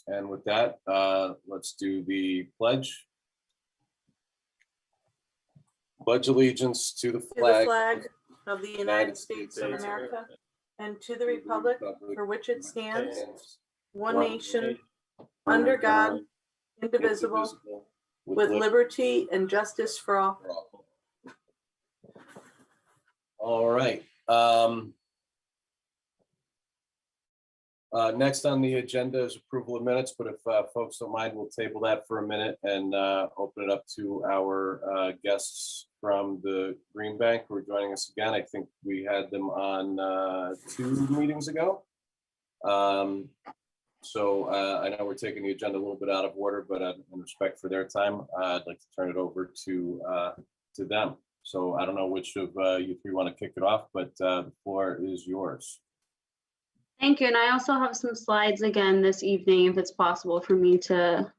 And with that, let's do the pledge. Pledge allegiance to the flag of the United States of America and to the republic for which it stands, one nation, under God, indivisible, with liberty and justice for all. All right. Next on the agenda is approval of minutes, but if folks don't mind, we'll table that for a minute and open it up to our guests from the Green Bank who are joining us again. I think we had them on 2 meetings ago. So I know we're taking the agenda a little bit out of order, but in respect for their time, I'd like to turn it over to them. So I don't know which of you three want to kick it off, but the floor is yours. Thank you. And I also have some slides again this evening, if it's possible for me to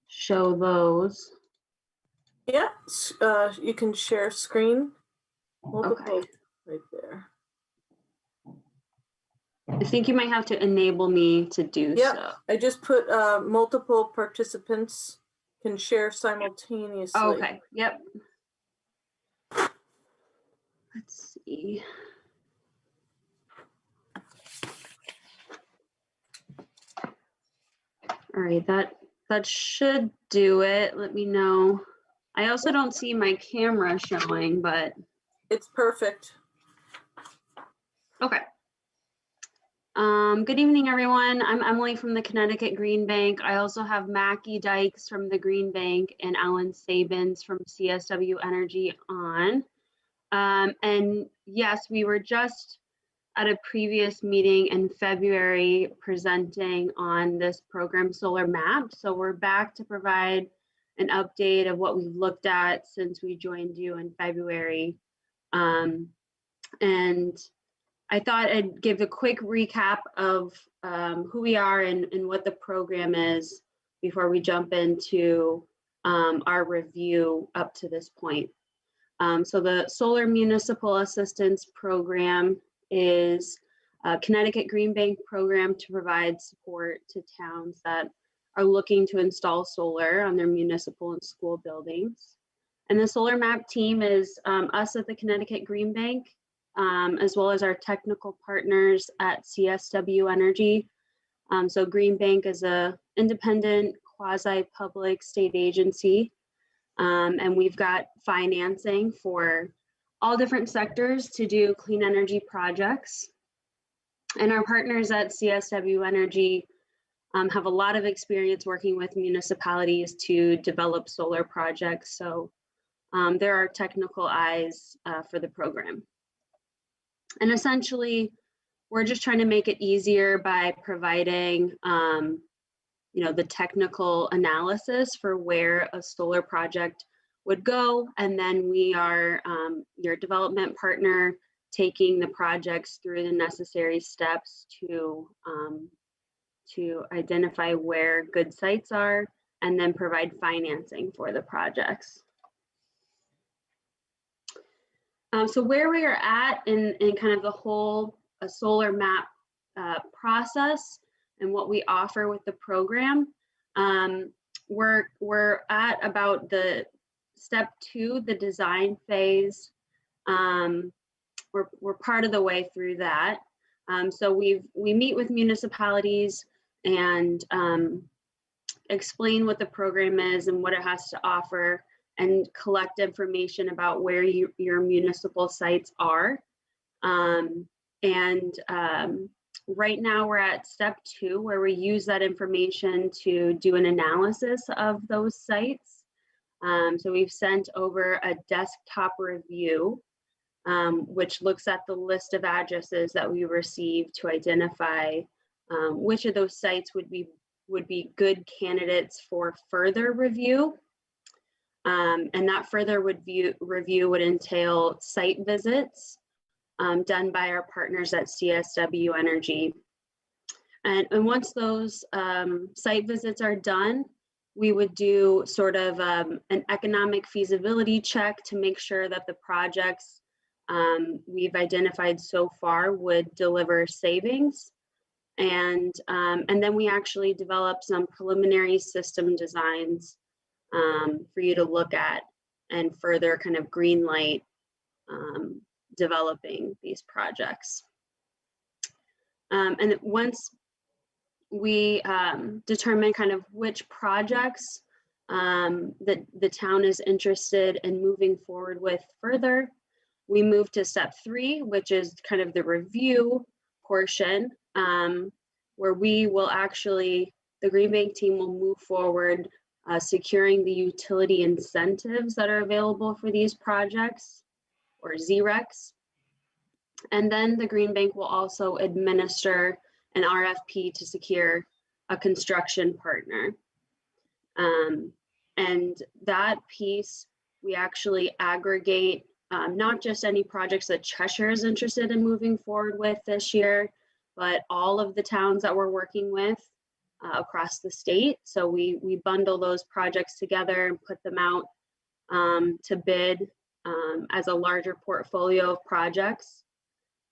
show those. Yeah, you can share screen. Multiple Okay. right there. I think you might have to enable me to do Yep. so. I just put multiple participants can share simultaneously. Okay, yep. Let's see. All right, that should do it. Let me know. I also don't see my camera showing, but It's perfect. okay. Good evening, everyone. I'm Emily from the Connecticut Green Bank. I also have Mackie Dykes from the Green Bank and Alan Sabins from CSW Energy on. And yes, we were just at a previous meeting in February presenting on this program solar map. So we're back to provide an update of what we've looked at since we joined you in February. And I thought I'd give a quick recap of who we are and what the program is before we jump into our review up to this point. So the Solar Municipal Assistance Program is a Connecticut Green Bank program to provide support to towns that are looking to install solar on their municipal and school buildings. And the Solar Map team is us at the Connecticut Green Bank, as well as our technical partners at CSW Energy. So Green Bank is an independent quasi-public state agency. And we've got financing for all different sectors to do clean energy projects. And our partners at CSW Energy have a lot of experience working with municipalities to develop solar projects. So there are technical eyes for the program. And essentially, we're just trying to make it easier by providing the technical analysis for where a solar project would go. And then we are your development partner, taking the projects through the necessary steps to identify where good sites are and then provide financing for the projects. So where we are at in kind of the whole solar map process and what we offer with the program, we're at about the step 2, the design phase. We're part of the way through that. So we meet with municipalities and explain what the program is and what it has to offer, and collect information about where your municipal sites are. Right now we're at step 2, where we use that information to do an analysis of those sites. So we've sent over a desktop review, which looks at the list of addresses that we received to identify which of those sites would be good candidates for further review. And that further review would entail site visits done by our partners at CSW Energy. And once those site visits are done, we would do sort of an economic feasibility check to make sure that the projects we've identified so far would deliver savings. And then we actually developed some preliminary system designs for you to look at and further kind of green light developing these projects. And once we determine kind of which projects that the town is interested in moving forward with further, we move to step 3, which is kind of the review portion, where we will actually, the Green Bank team will move forward securing the utility incentives that are available for these projects, or ZRECs. And then the Green Bank will also administer an RFP to secure a construction partner. And that piece, we actually aggregate not just any projects that Cheshire is interested in moving forward with this year, but all of the towns that we're working with across the state. So we bundle those projects together and put them out to bid as a larger portfolio of projects.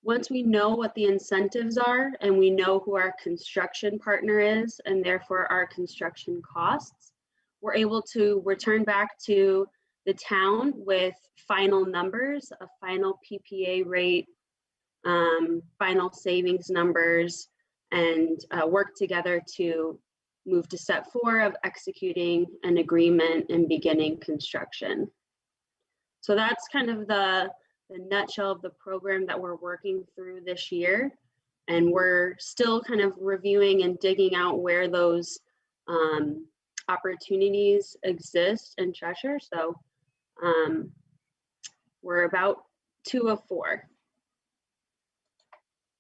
Once we know what the incentives are and we know who our construction partner is and therefore our construction costs, we're able to return back to the town with final numbers, a final PPA rate, final savings numbers, and work together to move to step 4 of executing an agreement and beginning construction. So that's kind of the nutshell of the program that we're working through this year. And we're still kind of reviewing and digging out where those opportunities exist in Cheshire. So we're about 2 of 4.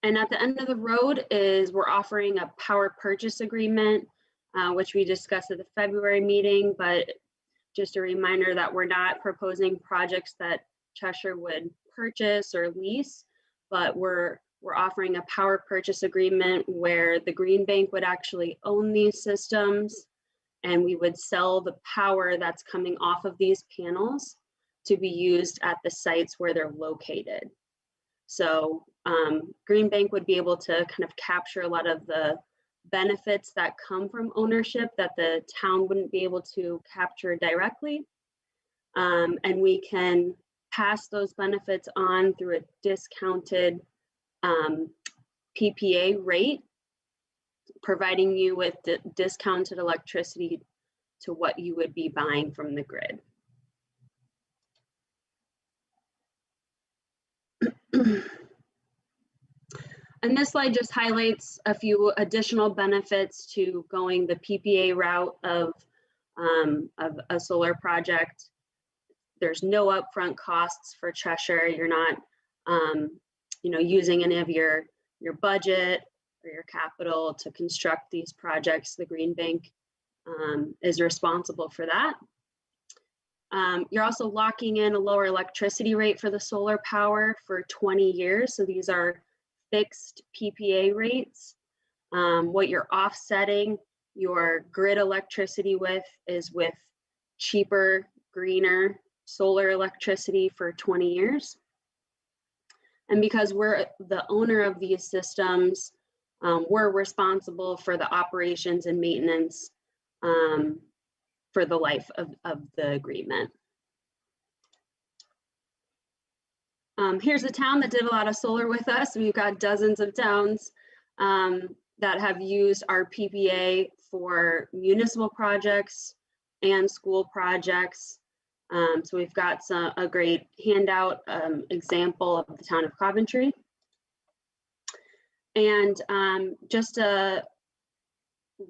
And at the end of the road is we're offering a power purchase agreement, which we discussed at the February meeting, but just a reminder that we're not proposing projects that Cheshire would purchase or lease, but we're offering a power purchase agreement where the Green Bank would actually own these systems, and we would sell the power that's coming off of these panels to be used at the sites where they're located. So Green Bank would be able to kind of capture a lot of the benefits that come from ownership that the town wouldn't be able to capture directly. And we can pass those benefits on through a discounted PPA rate, providing you with discounted electricity to what you would be buying from the grid. And this slide just highlights a few additional benefits to going the PPA route of a solar project. There's no upfront costs for Cheshire. You're not, using any of your budget or your capital to construct these projects. The Green Bank is responsible for that. You're also locking in a lower electricity rate for the solar power for 20 years. So these are fixed PPA rates. What you're offsetting your grid electricity with is with cheaper, greener solar electricity for 20 years. And because we're the owner of these systems, we're responsible for the operations and maintenance for the life of the agreement. Here's a town that did a lot of solar with us. We've got dozens of towns that have used our PPA for municipal projects and school projects. So we've got a great handout example of the town of Coventry. And just a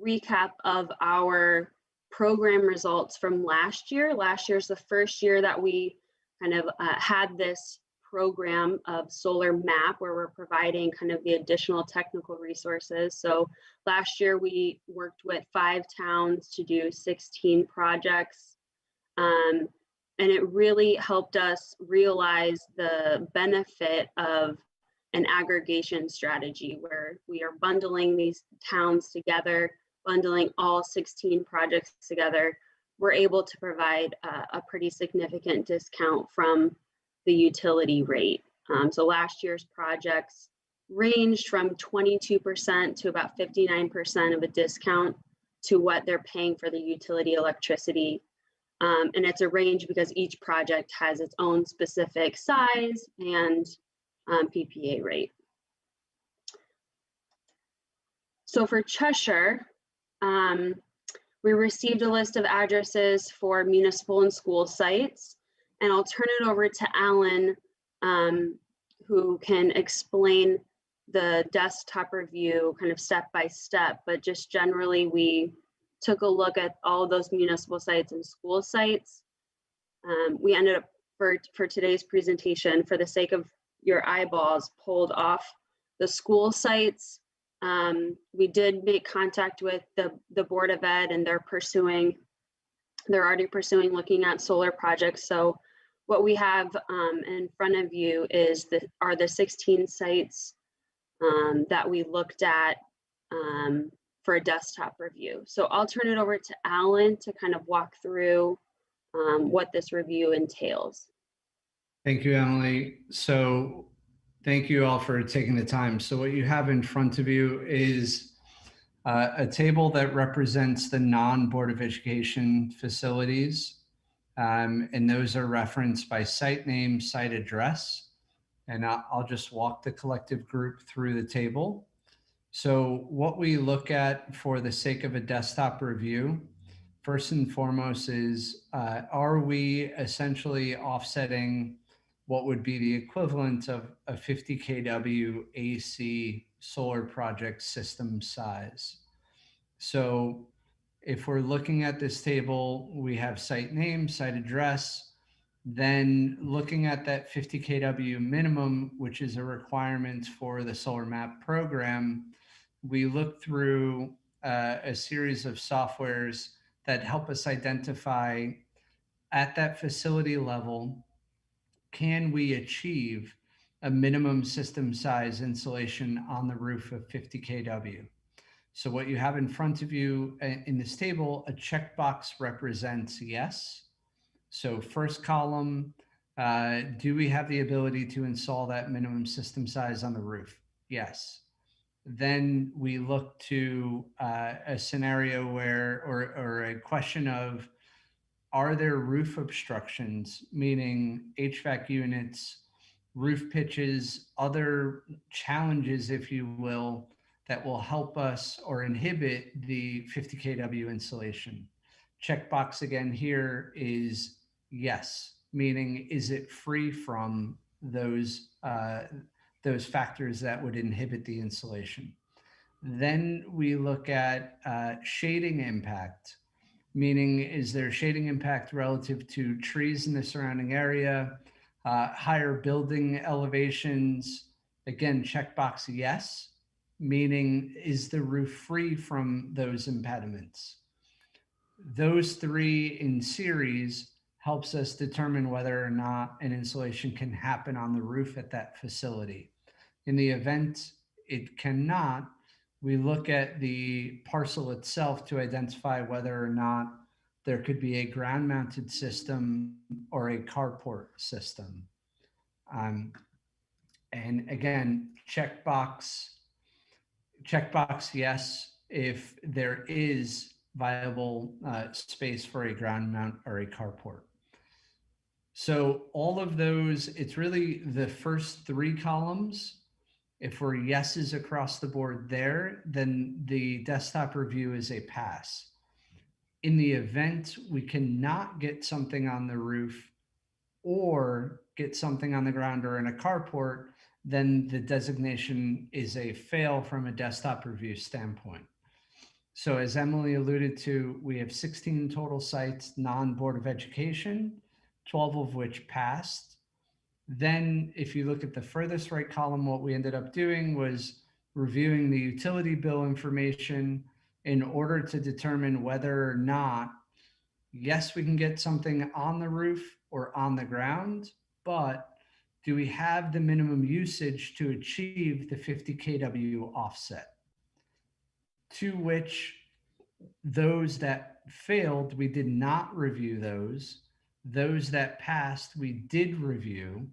recap of our program results from last year. Last year's the first year that we kind of had this program of solar map where we're providing kind of the additional technical resources. So last year we worked with 5 towns to do 16 projects. And it really helped us realize the benefit of an aggregation strategy where we are bundling these towns together, bundling all 16 projects together. We're able to provide a pretty significant discount from the utility rate. So last year's projects ranged from 22% to about 59% of a discount to what they're paying for the utility electricity. And it's a range because each project has its own specific size and PPA rate. So for Cheshire, we received a list of addresses for municipal and school sites, and I'll turn it over to Alan, who can explain the desktop review kind of step by step, but just generally we took a look at all of those municipal sites and school sites. We ended up for today's presentation, for the sake of your eyeballs, pulled off the school sites. We did make contact with the Board of Ed, and they're already pursuing looking at solar projects. So what we have in front of you are the 16 sites that we looked at for a desktop review. So I'll turn it over to Alan to kind of walk through what this review entails. Thank you, Emily. So thank you all for taking the time. So what you have in front of you is a table that represents the non-Board of Education facilities. And those are referenced by site name, site address. And I'll just walk the collective group through the table. So what we look at for the sake of a desktop review, first and foremost is, are we essentially offsetting what would be the equivalent of a 50 kW AC solar project system size? So if we're looking at this table, we have site name, site address, then looking at that 50 kW minimum, which is a requirement for the Solar Map program, we look through a series of softwares that help us identify at that facility level, can we achieve a minimum system size installation on the roof of 50 kW? So what you have in front of you in this table, a checkbox represents yes. So first column, do we have the ability to install that minimum system size on the roof? Yes. Then we look to a scenario where, or a question of, are there roof obstructions, meaning HVAC units, roof pitches, other challenges, if you will, that will help us or inhibit the 50 kW installation? Checkbox again here is yes, meaning is it free from those factors that would inhibit the installation? Then we look at shading impact, meaning is there shading impact relative to trees in the surrounding area, higher building elevations? Again, checkbox yes, meaning is the roof free from those impediments? Those three in series helps us determine whether or not an installation can happen on the roof at that facility. In the event it cannot, we look at the parcel itself to identify whether or not there could be a ground mounted system or a carport system. And again, checkbox yes if there is viable space for a ground mount or a carport. So all of those, it's really the first three columns. If we're yeses across the board there, then the desktop review is a pass. In the event we cannot get something on the roof or get something on the ground or in a carport, then the designation is a fail from a desktop review standpoint. So as Emily alluded to, we have 16 total sites, non-Board of Education, 12 of which passed. Then if you look at the furthest right column, what we ended up doing was reviewing the utility bill information in order to determine whether or not, yes, we can get something on the roof or on the ground, but do we have the minimum usage to achieve the 50 kW offset? To which those that failed, we did not review those. Those that passed, we did review.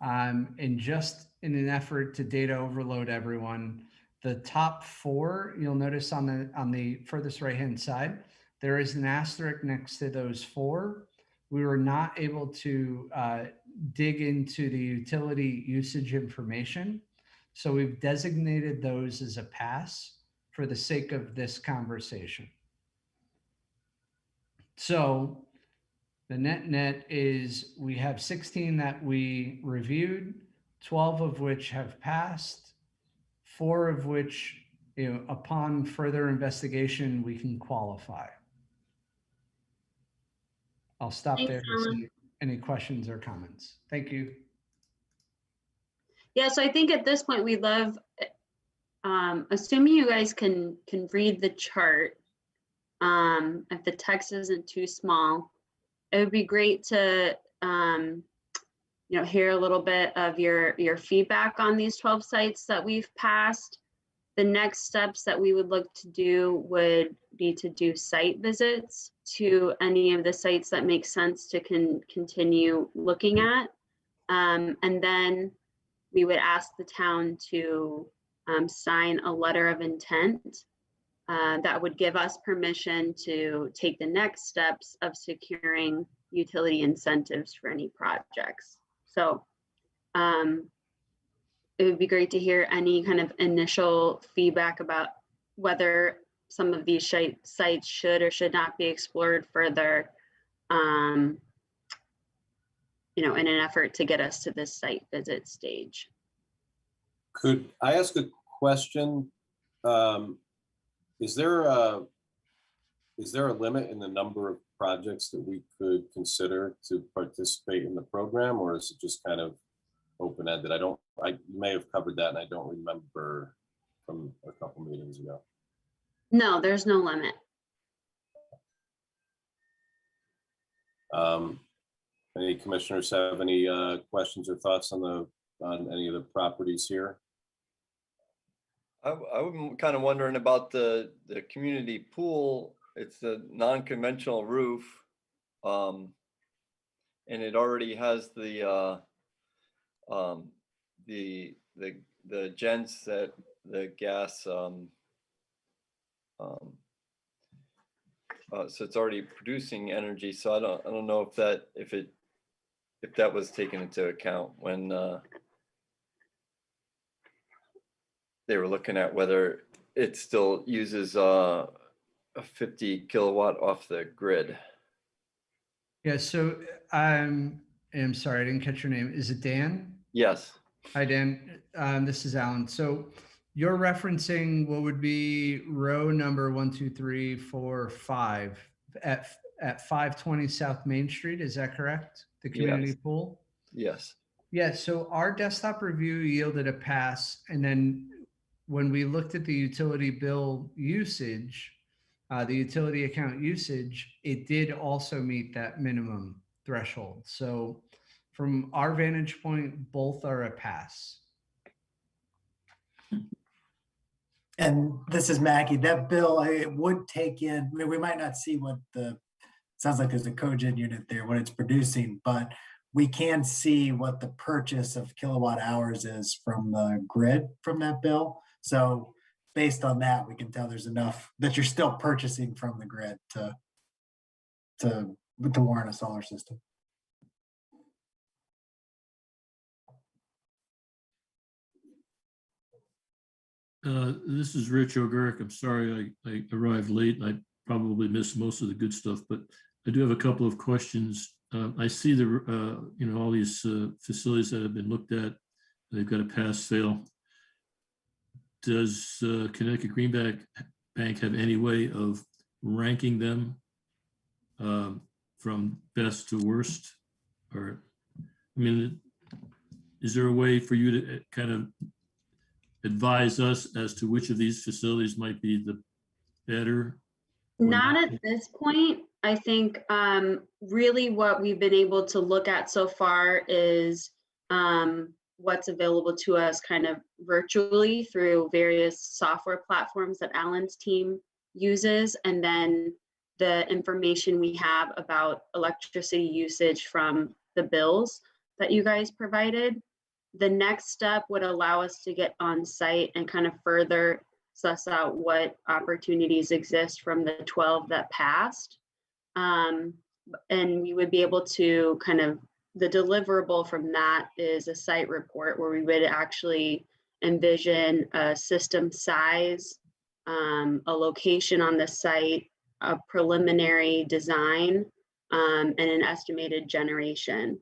And just in an effort to data overload everyone, the top 4, you'll notice on the furthest right-hand side, there is an asterisk next to those 4. We were not able to dig into the utility usage information. So we've designated those as a pass for the sake of this conversation. So the net is we have 16 that we reviewed, 12 of which have passed, 4 of which, upon further investigation, we can qualify. I'll stop Thanks, there to see any questions or comments. Thank you. Yeah, so I think at this point we'd love, assuming you guys can read the chart, if the text isn't too small, it would be great to hear a little bit of your feedback on these 12 sites that we've passed. The next steps that we would look to do would be to do site visits to any of the sites that make sense to continue looking at. And then we would ask the town to sign a letter of intent that would give us permission to take the next steps of securing utility incentives for any projects. So it would be great to hear any kind of initial feedback about whether some of these sites should or should not be explored further, in an effort to get us to this site visit stage. Could I ask a question? Is there a limit in the number of projects that we could consider to participate in the program, or is it just kind of open-ended? You may have covered that and I don't remember from a couple meetings ago. No, there's no limit. Any commissioners have any questions or thoughts on any of the properties here? I'm kind of wondering about the community pool. It's a non-conventional roof, and it already has the gents that the gas. So it's already producing energy. So I don't know if that was taken into account when they were looking at whether it still uses a 50 kilowatt off the grid. Yeah, so I'm sorry, I didn't catch your name. Is it Dan? Yes. Hi, Dan. This is Alan. So you're referencing what would be row number 1, 2, 3, 4, 5 at 520 South Main Street. Is that correct? The community pool? Yes. Yeah, so our desktop review yielded a pass. And then when we looked at the utility bill usage, the utility account usage, it did also meet that minimum threshold. So from our vantage point, both are a pass. And this is Mackie. That bill, it would take in, I mean, we might not see what sounds like there's a cogen unit there, what it's producing, but we can see what the purchase of kilowatt hours is from the grid from that bill. So based on that, we can tell there's enough that you're still purchasing from the grid to warrant a solar system. This is Rich O'Gurk. I'm sorry I arrived late and I probably missed most of the good stuff, but I do have a couple of questions. I see all these facilities that have been looked at. They've got a pass-fail. Does Connecticut Green Bank have any way of ranking them from best to worst? Or, I mean, is there a way for you to kind of advise us as to which of these facilities might be the better? Not at this point. I think really what we've been able to look at so far is what's available to us kind of virtually through various software platforms that Alan's team uses, and then the information we have about electricity usage from the bills that you guys provided. The next step would allow us to get on site and kind of further suss out what opportunities exist from the 12 that passed. And we would be able to kind of, the deliverable from that is a site report where we would actually envision a system size, a location on the site, a preliminary design, and an estimated generation.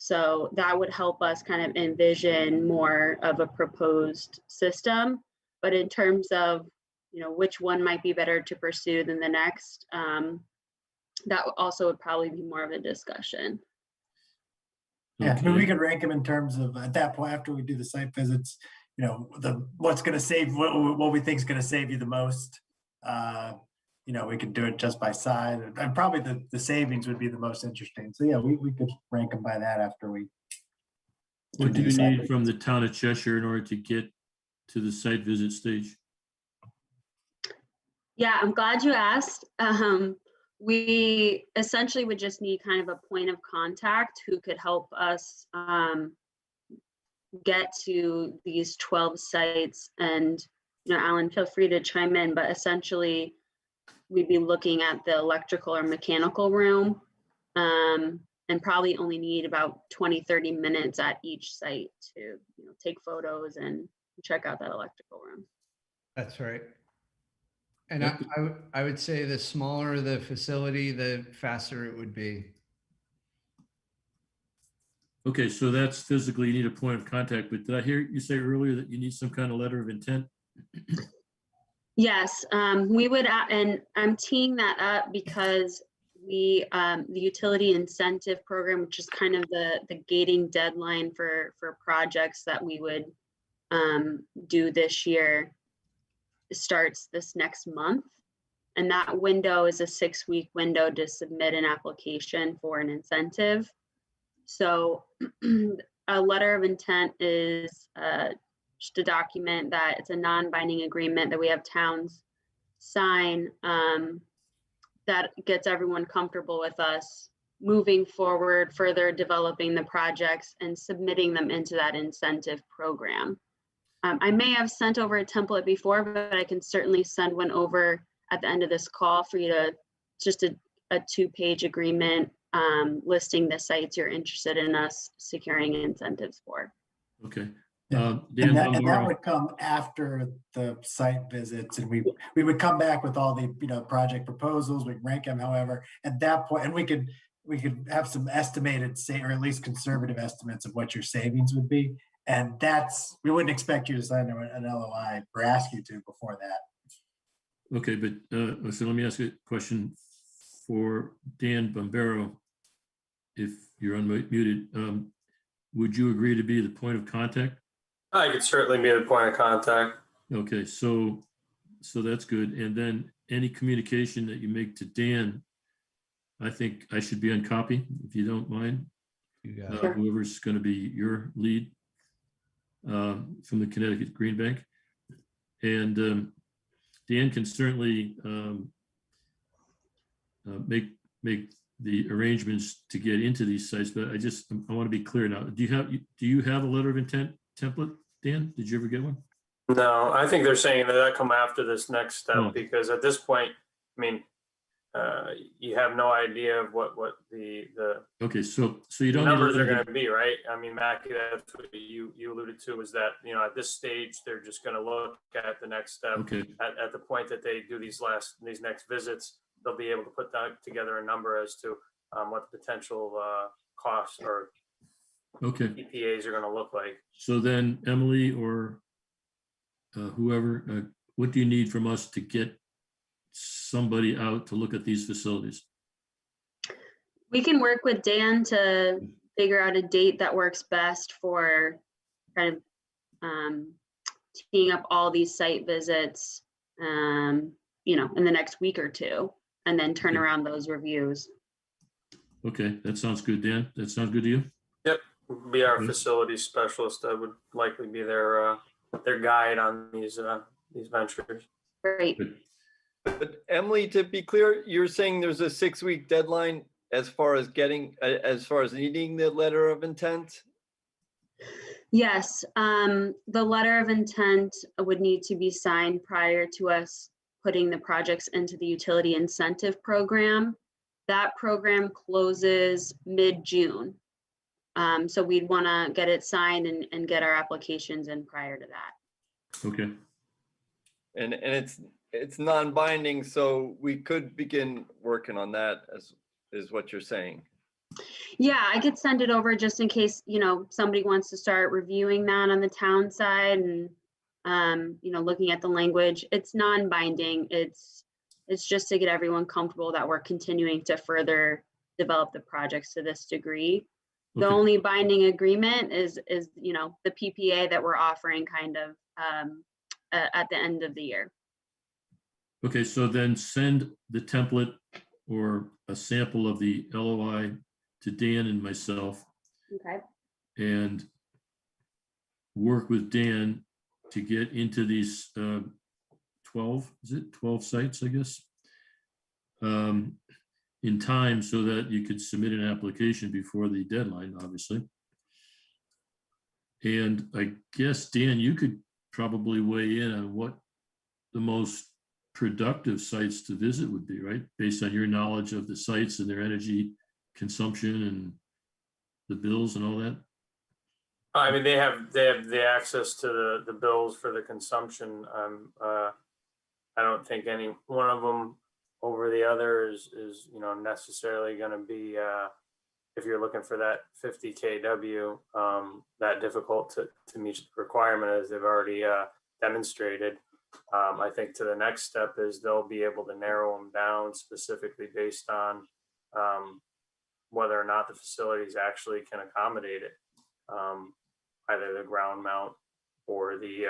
So that would help us kind of envision more of a proposed system. But in terms of, which one might be better to pursue than the next, that also would probably be more of a discussion. Yeah, I mean, we Okay. could rank them in terms of, at that point, after we do the site visits, what's gonna save, what we think is gonna save you the most. We could do it just by side, and probably the savings would be the most interesting. So yeah, we could rank them by that after we. What do the you site need from the town of Cheshire in order to get to the site visit stage? Yeah, I'm glad you asked. We essentially would just need kind of a point of contact who could help us get to these 12 sites. And, Alan, feel free to chime in, but essentially we'd be looking at the electrical or mechanical room, and probably only need about 20-30 minutes at each site to take photos and check out that electrical room. That's right. And I would say the smaller the facility, the faster it would be. Okay, so that's physically, you need a point of contact, but did I hear you say earlier that you need some kind of letter of intent? Yes, we would, and I'm teeing that up because the utility incentive program, which is kind of the gating deadline for projects that we would do this year, starts this next month. And that window is a 6-week window to submit an application for an incentive. So a letter of intent is just a document that it's a non-binding agreement that we have towns sign, that gets everyone comfortable with us moving forward, further developing the projects and submitting them into that incentive program. I may have sent over a template before, but I can certainly send one over at the end of this call for you to, just a 2-page agreement listing the sites you're interested in us securing incentives for. Okay. Yeah. Dan And that Bombaro. would come after the site visits, and we would come back with all the project proposals. We can rank them, however, at that point, and we could have some estimated, or at least conservative estimates of what your savings would be. And we wouldn't expect you to sign an LOI or ask you to before that. Okay, but so let me ask a question for Dan Bombaro. If you're unmuted, would you agree to be the point of contact? I could certainly be the point of contact. Okay, so that's good. And then any communication that you make to Dan, I think I should be on copy, if you don't mind. You got it. Whoever's going to be your lead from the Connecticut Green Bank. And Dan can certainly make the arrangements to get into these sites, but I want to be clear now. Do you have a letter of intent template, Dan? Did you ever get one? No, I think they're saying that come after this next step, Oh. because at this point, I mean, you have no idea of what the Okay, so you don't need a numbers are letter going of- to be, right? I mean, Mackie, that's what you alluded to, is that, at this stage, they're just going to look at the next step. Okay, At the point that they do these next visits, they'll be able to put together a number as to what the potential costs or okay. EPAs are going to look like. So then Emily or whoever, what do you need from us to get somebody out to look at these facilities? We can work with Dan to figure out a date that works best for kind of teeing up all these site visits, in the next week or two, and then turn Okay. around those reviews. Okay, that sounds good, Dan. That sounds good to you? Be our Okay. facility specialist. That would likely be their guide on these ventures. Great. But Emily, to be clear, you're saying there's a 6-week deadline as far as needing the letter of intent? Yes, the letter of intent would need to be signed prior to us putting the projects into the utility incentive program. That program closes mid-June. So we'd want to get it signed and get our applications in prior to that. Okay, And it's non-binding, so we could begin working on that, as is what you're saying. Yeah, I could send it over just in case, somebody wants to start reviewing that on the town side and, looking at the language. It's non-binding. It's just to get everyone comfortable that we're continuing to further develop the projects to this degree. The Okay. only binding agreement is, the PPA that we're offering kind of at the end of the year. okay, so then send the template or a sample of the LOI to Dan and myself, Okay. and work with Dan to get into these 12, is it 12 sites, I guess? In time so that you could submit an application before the deadline, obviously. And I guess, Dan, you could probably weigh in on what the most productive sites to visit would be, right? Based on your knowledge of the sites and their energy consumption and the bills and all that? I mean, they have the access to the bills for the consumption. I don't think any one of them over the other is necessarily going to be, if you're looking for that 50 kW, that difficult to meet the requirement, as they've already demonstrated. I think to the next step is they'll be able to narrow them down specifically based on whether or not the facilities actually can accommodate it, either the ground mount or the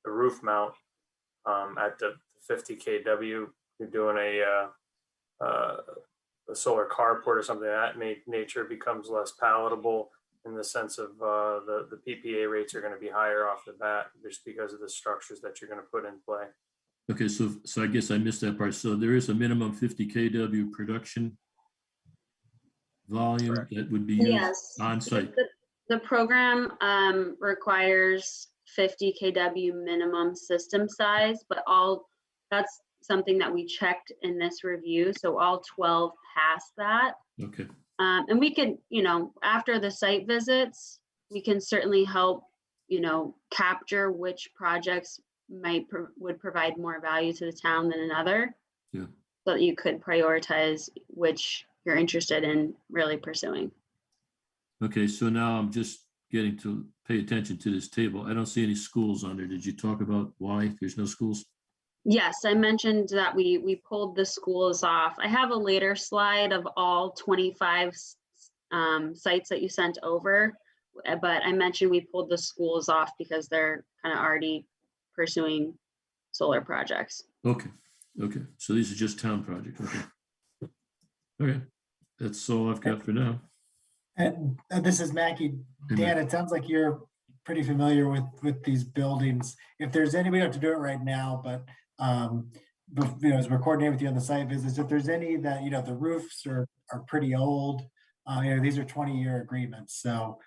roof mount. At the 50 kW, you're doing a solar carport or something of that nature becomes less palatable in the sense of the PPA rates are going to be higher off the bat just because of the structures that you're going to put in play. Okay, so I guess I missed that part. So there is a minimum 50 kW production volume Correct. that would be used Yes. on site. The program requires 50 kW minimum system size, but that's something that we checked in this review. So all 12 passed that. Okay, And we can, after the site visits, we can certainly help, capture which projects would provide more value to the town than another. Yeah. So that you could prioritize which you're interested in really pursuing. okay, so now I'm just getting to pay attention to this table. I don't see any schools on there. Did you talk about why there's no schools? Yes, I mentioned that we pulled the schools off. I have a later slide of all 25 sites that you sent over, but I mentioned we pulled the schools off because they're kind of already pursuing solar projects. Okay, okay, so these are just town projects, okay. Okay, that's all I've got for now. And this is Mackie. Hey, Dan, it sounds like you're pretty familiar with these buildings. If there's any, we don't have to do it right now, but as we're coordinating with you on the site visits, if there's any that, the roofs are pretty old, these are 20-year agreements. So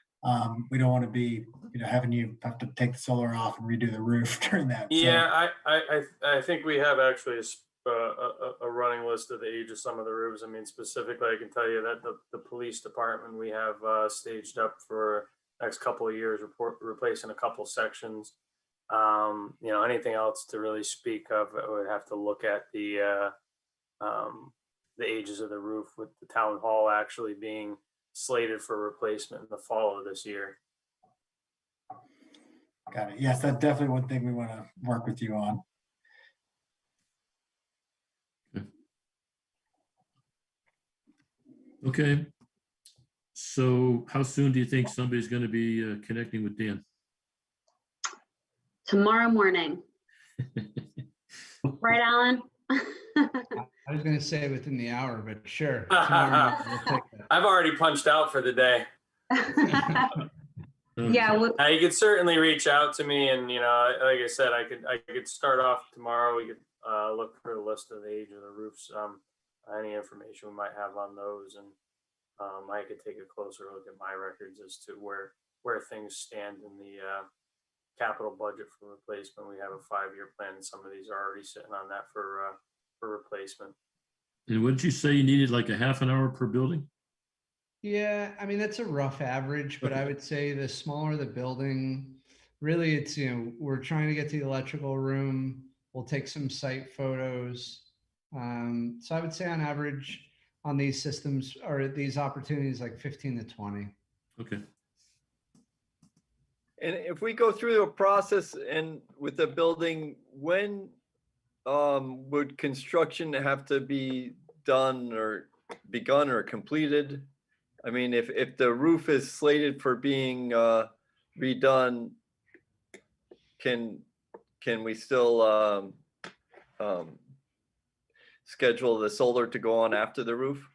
we don't want to be, having you have to take the solar off and redo the roof during that. Yeah, I think we have actually a running list of the age of some of the roofs. I mean, specifically, I can tell you that the police department, we have staged up for next couple of years, replacing a couple sections. Anything else to really speak of, I would have to look at the ages of the roof, with the town hall actually being slated for replacement in the fall of this year. Got it. Yes, that's definitely one thing we want to work with you on. Okay, so how soon do you think somebody's going to be connecting with Dan? Tomorrow morning. Right, Alan? I was going to say within the hour, but sure. Tomorrow morning, we'll take that. I've already punched out for the day. Yeah, You could certainly reach out to me, and like I said, I could start off tomorrow. We could look for a list of the age of the roofs, any information we might have on those, and I could take a closer look at my records as to where where things stand in the capital budget for replacement. We have a 5-year plan, and some of these are already sitting on that for replacement. And what did you say you needed, like a half an hour per building? Yeah, I mean, that's a rough average, but I would say the smaller the building, really it's, we're trying to get to the electrical room. We'll take some site photos. So I would say on average on these systems or these opportunities, like 15 to 20. Okay. And if we go through the process and with the building, when would construction have to be done or begun or completed? I mean, if the roof is slated for being redone, can we still schedule the solar to go on after the roof?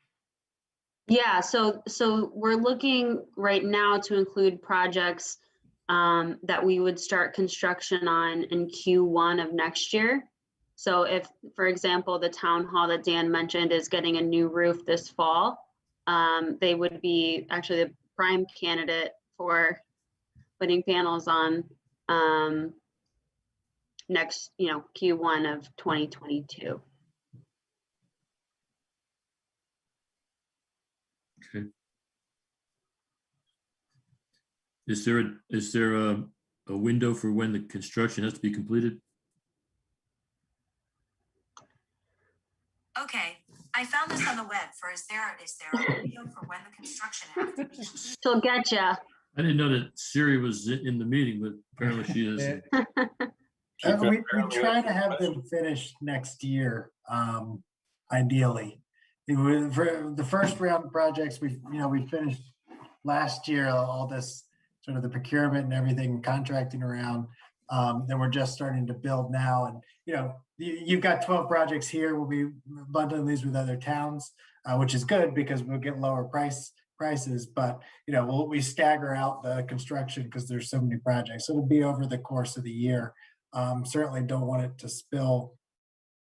Yeah, so we're looking right now to include projects that we would start construction on in Q1 of next year. So if, for example, the town hall that Dan mentioned is getting a new roof this fall, they would be actually the prime candidate for putting panels on next, Q1 of 2022. Okay. Is there a window for when the construction has to be completed? Okay, I found this on the web for is there a window for when the construction has to be? She'll get ya. I didn't know that Siri was in the meeting, but apparently she is. We try to have them finished next year, ideally. For the first round of projects, we finished last year, all this sort of the procurement and everything, contracting around. Then we're just starting to build now. And, you've got 12 projects here. We'll be bundling these with other towns, which is good because we'll get lower prices. But, we stagger out the construction because there's so many projects. So it'll be over the course of the year. Certainly don't want it to spill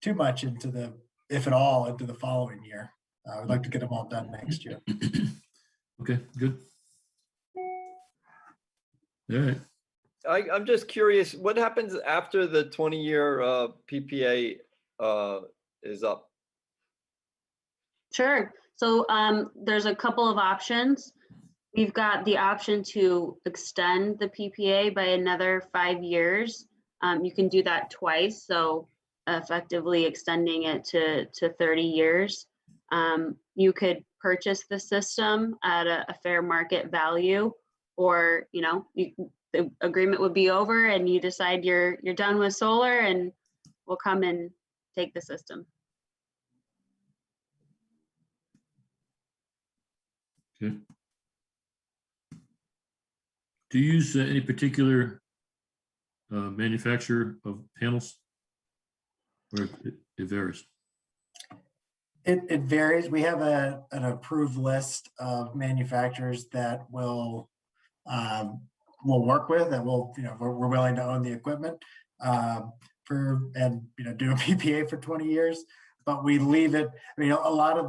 too much into if at all, into the following year. We'd like to get them all done next year. Okay, good. All right. I'm just curious, what happens after the 20-year PPA is up? Sure. So there's a couple of options. We've got the option to extend the PPA by another 5 years. You can do that twice, so effectively extending it to 30 years. You could purchase the system at a fair market value, or the agreement would be over and you decide you're done with solar and we'll come and take the system. Okay. Do you use any particular manufacturer of panels, or it varies? It varies. We have an approved list of manufacturers that we'll work with, and we're willing to own the equipment do a PPA for 20 years. But we leave it. I mean, a lot of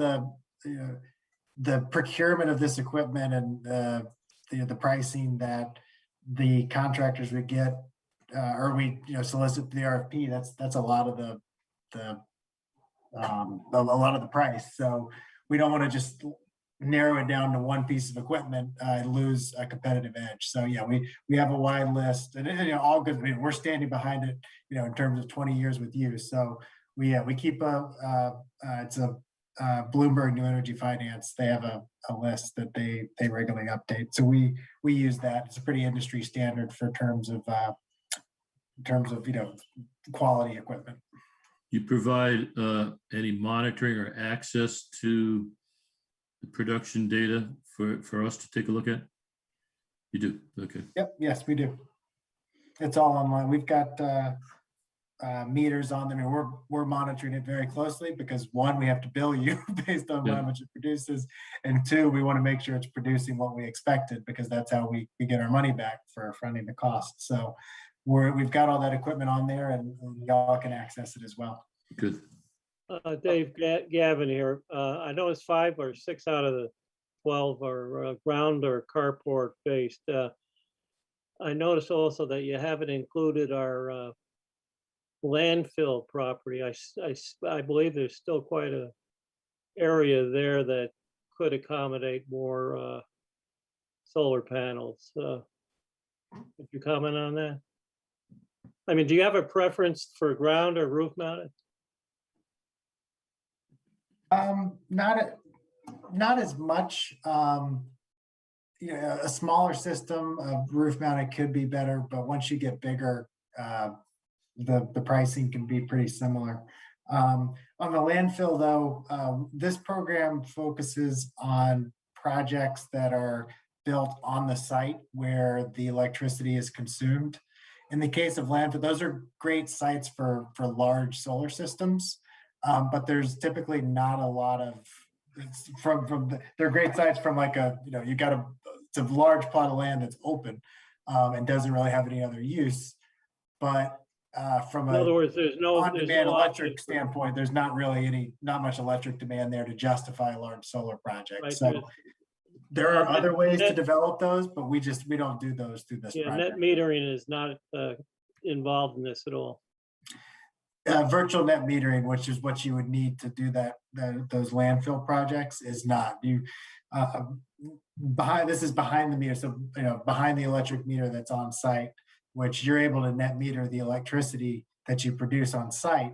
the procurement of this equipment and the pricing that the contractors would get, or we solicit the RFP. That's a lot of the price. So we don't want to just narrow it down to one piece of equipment and lose a competitive edge. So yeah, we have a wide list, and all good. I mean, we're standing behind it, in terms of 20 years with you. So we keep it's a Bloomberg New Energy Finance. They have a list that they regularly update. So we use that. It's a pretty industry standard for terms of quality equipment. You provide any monitoring or access to the production data for us to take a look at? You do? Okay. Yep. Yes, we do. It's all online. We've got meters on them, and we're monitoring it very closely because, one, we have to bill you based on how much it produces, and two, we want to make sure it's producing what we expected, because that's how we get our money back for fronting the cost. So we've got all that equipment on there, and y'all can access it as well. Good. Dave, Gavin here. I know it's 5 or 6 out of the 12 are ground or carport based. I noticed also that you haven't included our landfill property. I believe there's still quite a area there that could accommodate more solar panels. Could you comment on that? I mean, do you have a preference for ground or roof mounted? Not as much. You know, a smaller system of roof mounted could be better, but once you get bigger, the pricing can be pretty similar. On the landfill though, this program focuses on projects that are built on the site where the electricity is consumed. In the case of landfill, those are great sites for large solar systems, but there's typically not a lot of, they're great sites from like you got it's a large plot of land that's open and doesn't really have any other use. But from In other words, there's no on-demand electric option standpoint, there's not much electric demand there to justify a large solar project. Right, So there are other ways to develop those, but we don't do those through this Yeah, project. net metering is not involved in this at all. Virtual net metering, which is what you would need to do those landfill projects, is not. This is behind the meter, so behind the electric meter that's on site, which you're able to net meter the electricity that you produce on site,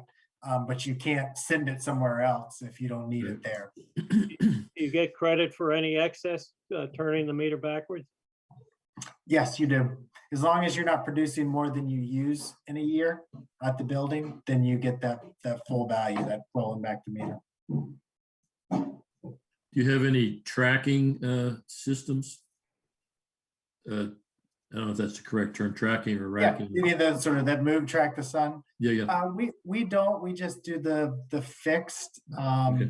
but you can't send it somewhere else if you don't need it there. You get credit for any excess turning the meter backwards? Yes, you do. As long as you're not producing more than you use in a year at the building, then you get that full value, that rolling back the meter. Do you have any tracking systems? I don't know if that's the correct term, tracking or racking. Yeah, you need the sort of that move track the sun. Yeah. We don't. We just do the fixed. Okay.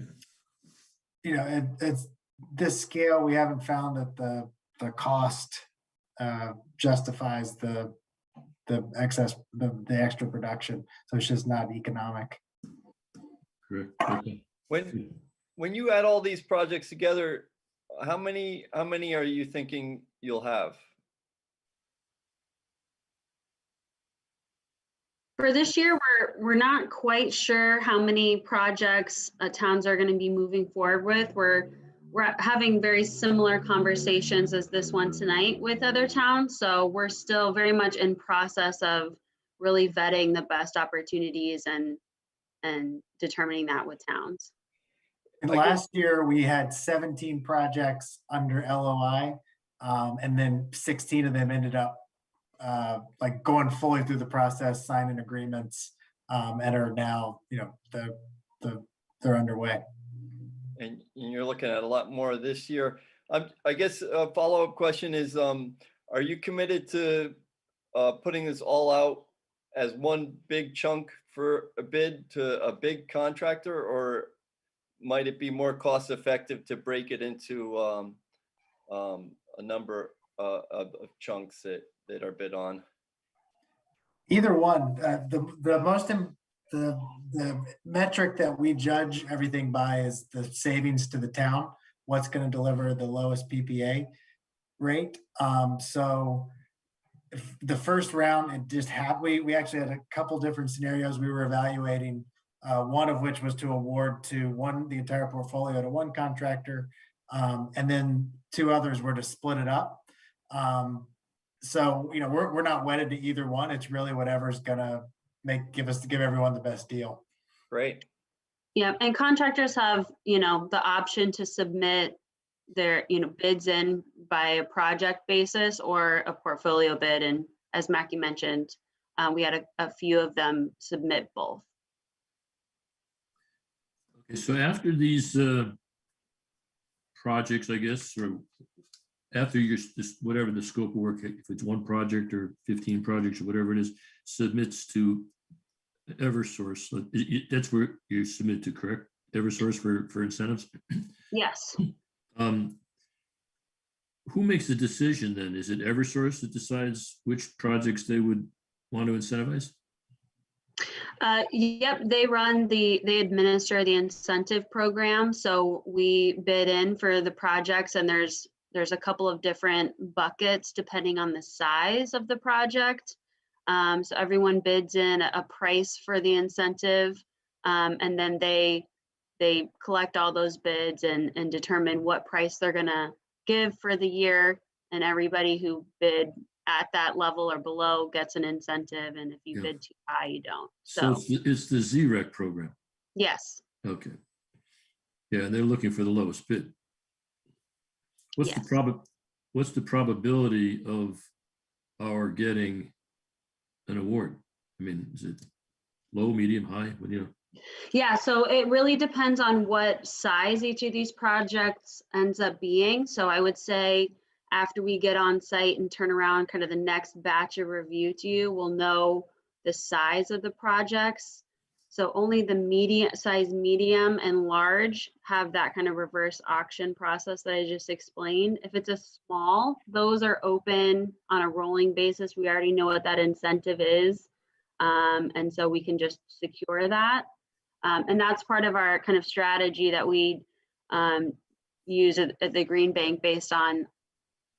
It's this scale. We haven't found that the cost justifies the excess, the extra production. So it's just not economic. Correct. Okay. When you add all these projects together, how many are you thinking you'll have? For this year, we're not quite sure how many projects towns are going to be moving forward with. We're having very similar conversations as this one tonight with other towns. So we're still very much in process of really vetting the best opportunities and determining that with towns. And last year we had 17 projects under LOI, and then 16 of them ended up like going fully through the process, signing agreements, and are now, they're underway. And you're looking at a lot more this year. I guess a follow-up question is, are you committed to putting this all out as one big chunk for a bid to a big contractor, or might it be more cost effective to break it into a number of chunks that are bid on? Either one. The metric that we judge everything by is the savings to the town, what's going to deliver the lowest PPA rate. So if the first round, it just we actually had a couple different scenarios we were evaluating, one of which was to award the entire portfolio to one contractor, and then two others were to split it up. So we're not wedded to either one. It's really whatever's gonna give everyone the best deal. Great. Yeah, and contractors have, the option to submit their, bids in by a project basis or a portfolio bid. And as Mackie mentioned, we had a few of them submit both. Okay, so after these projects, I guess, or after whatever the scope of work, if it's one project or 15 projects or whatever it is, submits to Eversource, that's where you submit to, correct? Eversource for incentives? Yes. Who makes the decision then? Is it Eversource that decides which projects they would want to incentivize? Yep, they administer the incentive program. So we bid in for the projects, and there's there's a couple of different buckets depending on the size of the project. So everyone bids in a price for the incentive, and then they collect all those bids and determine what price they're gonna give for the year. And everybody who bid at that level or below gets an incentive. And if you bid too high, you don't. So So it's the ZREC program. yes, Okay. Yeah, and they're looking for the lowest bid. What's Yes. what's the probability of our getting an award? I mean, is it low, medium, high? What do you know? yeah. So it really depends on what size each of these projects ends up being. So I would say after we get on site and turn around kind of the next batch of review to you, we'll know the size of the projects. So only the medium and large have that kind of reverse auction process that I just explained. If it's a small, those are open on a rolling basis. We already know what that incentive is. And so we can just secure that. And that's part of our kind of strategy that we use at the Green Bank based on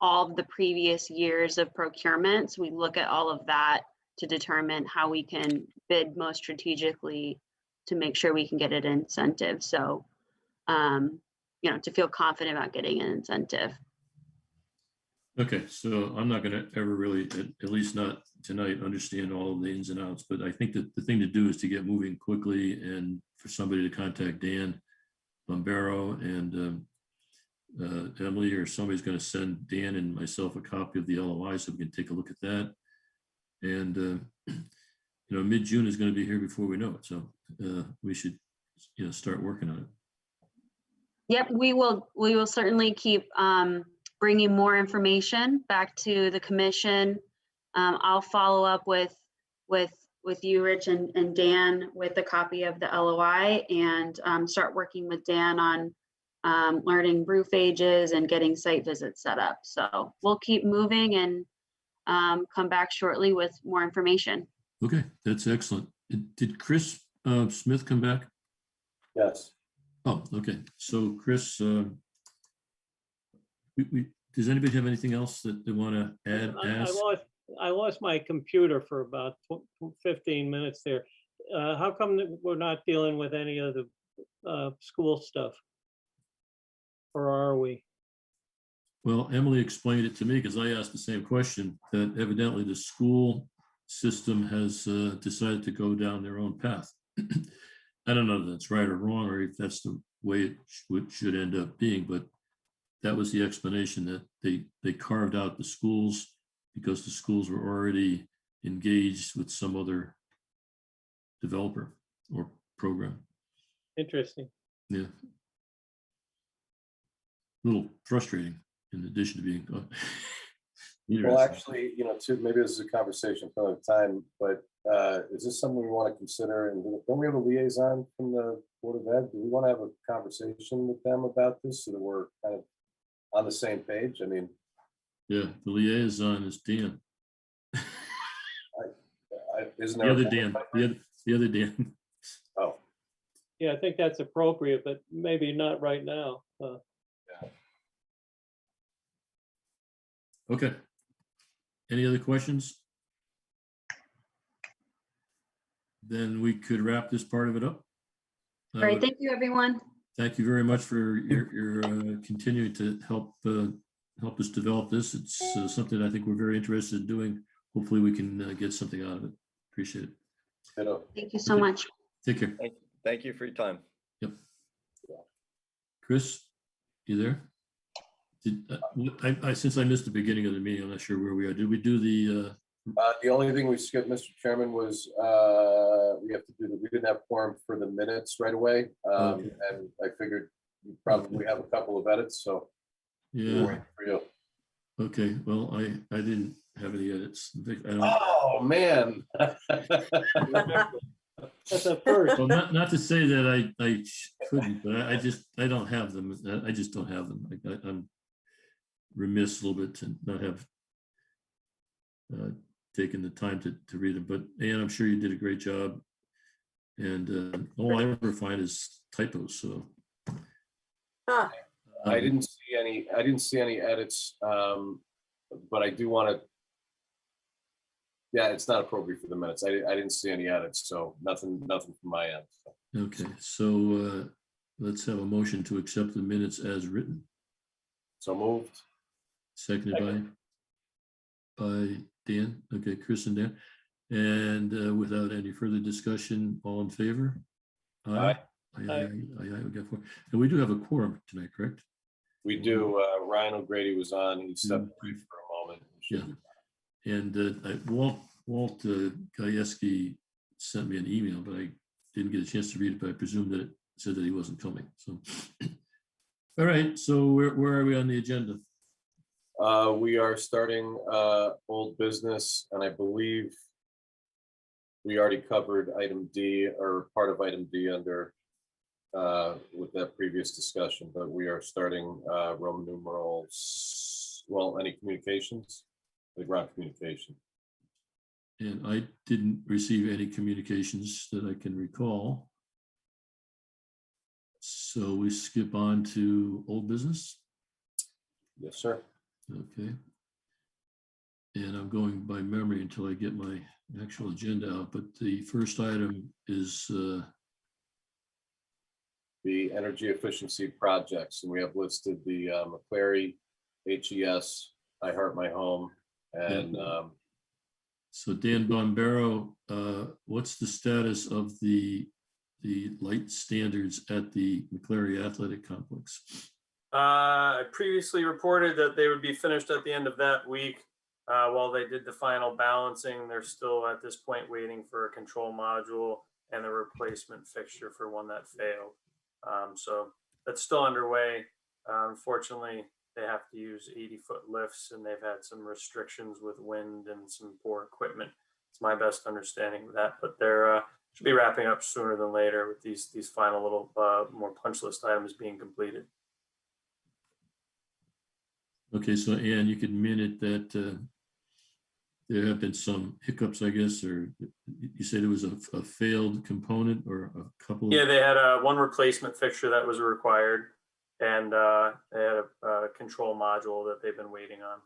all of the previous years of procurement. So we look at all of that to determine how we can bid most strategically to make sure we can get an incentive. So, to feel confident about getting an incentive. Okay, so I'm not going to ever really, at least not tonight, understand all of the ins and outs, but I think that the thing to do is to get moving quickly and for somebody to contact Dan Bombero and Emily, or somebody's going to send Dan and myself a copy of the LOI so we can take a look at that. And, mid-June is going to be here before we know it. So we should, start working on it. Yep, we will certainly keep bringing more information back to the commission. I'll follow up with you, Rich, and Dan with a copy of the LOI and start working with Dan on learning roof ages and getting site visits set up. So we'll keep moving and come back shortly with more information. Okay, that's excellent. Did Chris Smith come back? Yes. Oh, okay. So Chris, does anybody have anything else that they want to add? I lost my computer for about 15 minutes there. How come that we're not dealing with any of the school stuff? Or are we? Well, Emily explained it to me because I asked the same question, that evidently the school system has decided to go down their own path. I don't know if that's right or wrong, or if that's the way it should end up being, but that was the explanation, that they carved out the schools because the schools were already engaged with some other developer or program. Interesting. Yeah. A little frustrating in addition to being Well, actually, maybe this is a conversation for another time, but is this something we want to consider? And don't we have a liaison from the Board of Ed? Do we want to have a conversation with them about this so that we're kind of on the same page? I mean, yeah, the liaison is Dan. Isn't The there other Dan, the other Dan. Oh, Yeah, I think that's appropriate, but maybe not right now. Okay. Any other questions? Then we could wrap this part of it up. All right, thank you, everyone. Thank you very much for your continuing to help us develop this. It's something I think we're very interested in doing. Hopefully we can get something out of it. Appreciate it. Thank you so much. Take care. Thank you for your time. Yep. Chris, you there? Since I missed the beginning of the meeting, I'm not sure where we are. Did we do the? The only thing we skipped, Mr. Chairman, was we didn't have quorum for the minutes right away. Okay. And I figured you probably have a couple of edits, so we're Yeah. waiting for you. Okay. Well, I didn't have any edits. I don't. Oh, man. That's a first. Well, not to say that I couldn't, but I don't have them. I just don't have them. I'm remiss a little bit to not have taken the time to read them. But Ann, I'm sure you did a great job. And all I ever find is typos. So I didn't see any edits, but I do want to. Yeah, it's not appropriate for the minutes. I didn't see any edits, so nothing from my end. So. Okay, so let's have a motion to accept the minutes as written. So moved. Seconded by Dan. Okay, Chris and Dan. And without any further discussion, all in favor? Aye. Aye. We got 4. And we do have a quorum tonight, correct? We do. Ryan O'Grady was on. He stepped away for a moment. Yeah. And Walt Gajewski sent me an email, but I didn't get a chance to read it, but I presume that it said that he wasn't coming. So, all right. So where are we on the agenda? We are starting old business, and I believe we already covered item D, or part of item D under with that previous discussion, but we are starting Roman numerals. Well, any communications? The ground communication. And I didn't receive any communications that I can recall. So we skip on to old business. Yes, sir. Okay. And I'm going by memory until I get my actual agenda out, but the first item is the energy efficiency projects, and we have listed the McClary, HES, I Heart My Home, and so Dan Bombero, what's the status of the light standards at the McClary Athletic Complex? I previously reported that they would be finished at the end of that week. While they did the final balancing, they're still at this point waiting for a control module and a replacement fixture for one that failed. So that's still underway. Unfortunately, they have to use 80-foot lifts, and they've had some restrictions with wind and some poor equipment. It's my best understanding of that, but they're should be wrapping up sooner than later with these final little more punch list items being completed. Okay, so Ann, you could minute that there have been some hiccups, I guess, or you said it was a failed component or a couple? Yeah, they had one replacement fixture that was required, and they had a control module that they've been waiting on.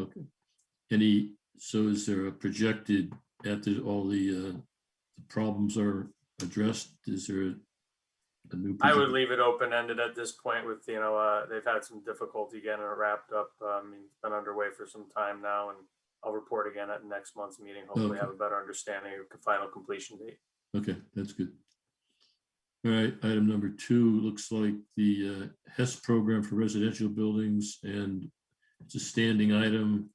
Okay. So is there a projected, after all the problems are addressed, is there a new? I would leave it open-ended at this point with, they've had some difficulty getting it wrapped up. It's been underway for some time now, and I'll report again at next month's meeting. Hopefully have a better understanding of the final completion date. Okay, that's good. All right, item number 2 looks like the Hess program for residential buildings, and it's a standing item.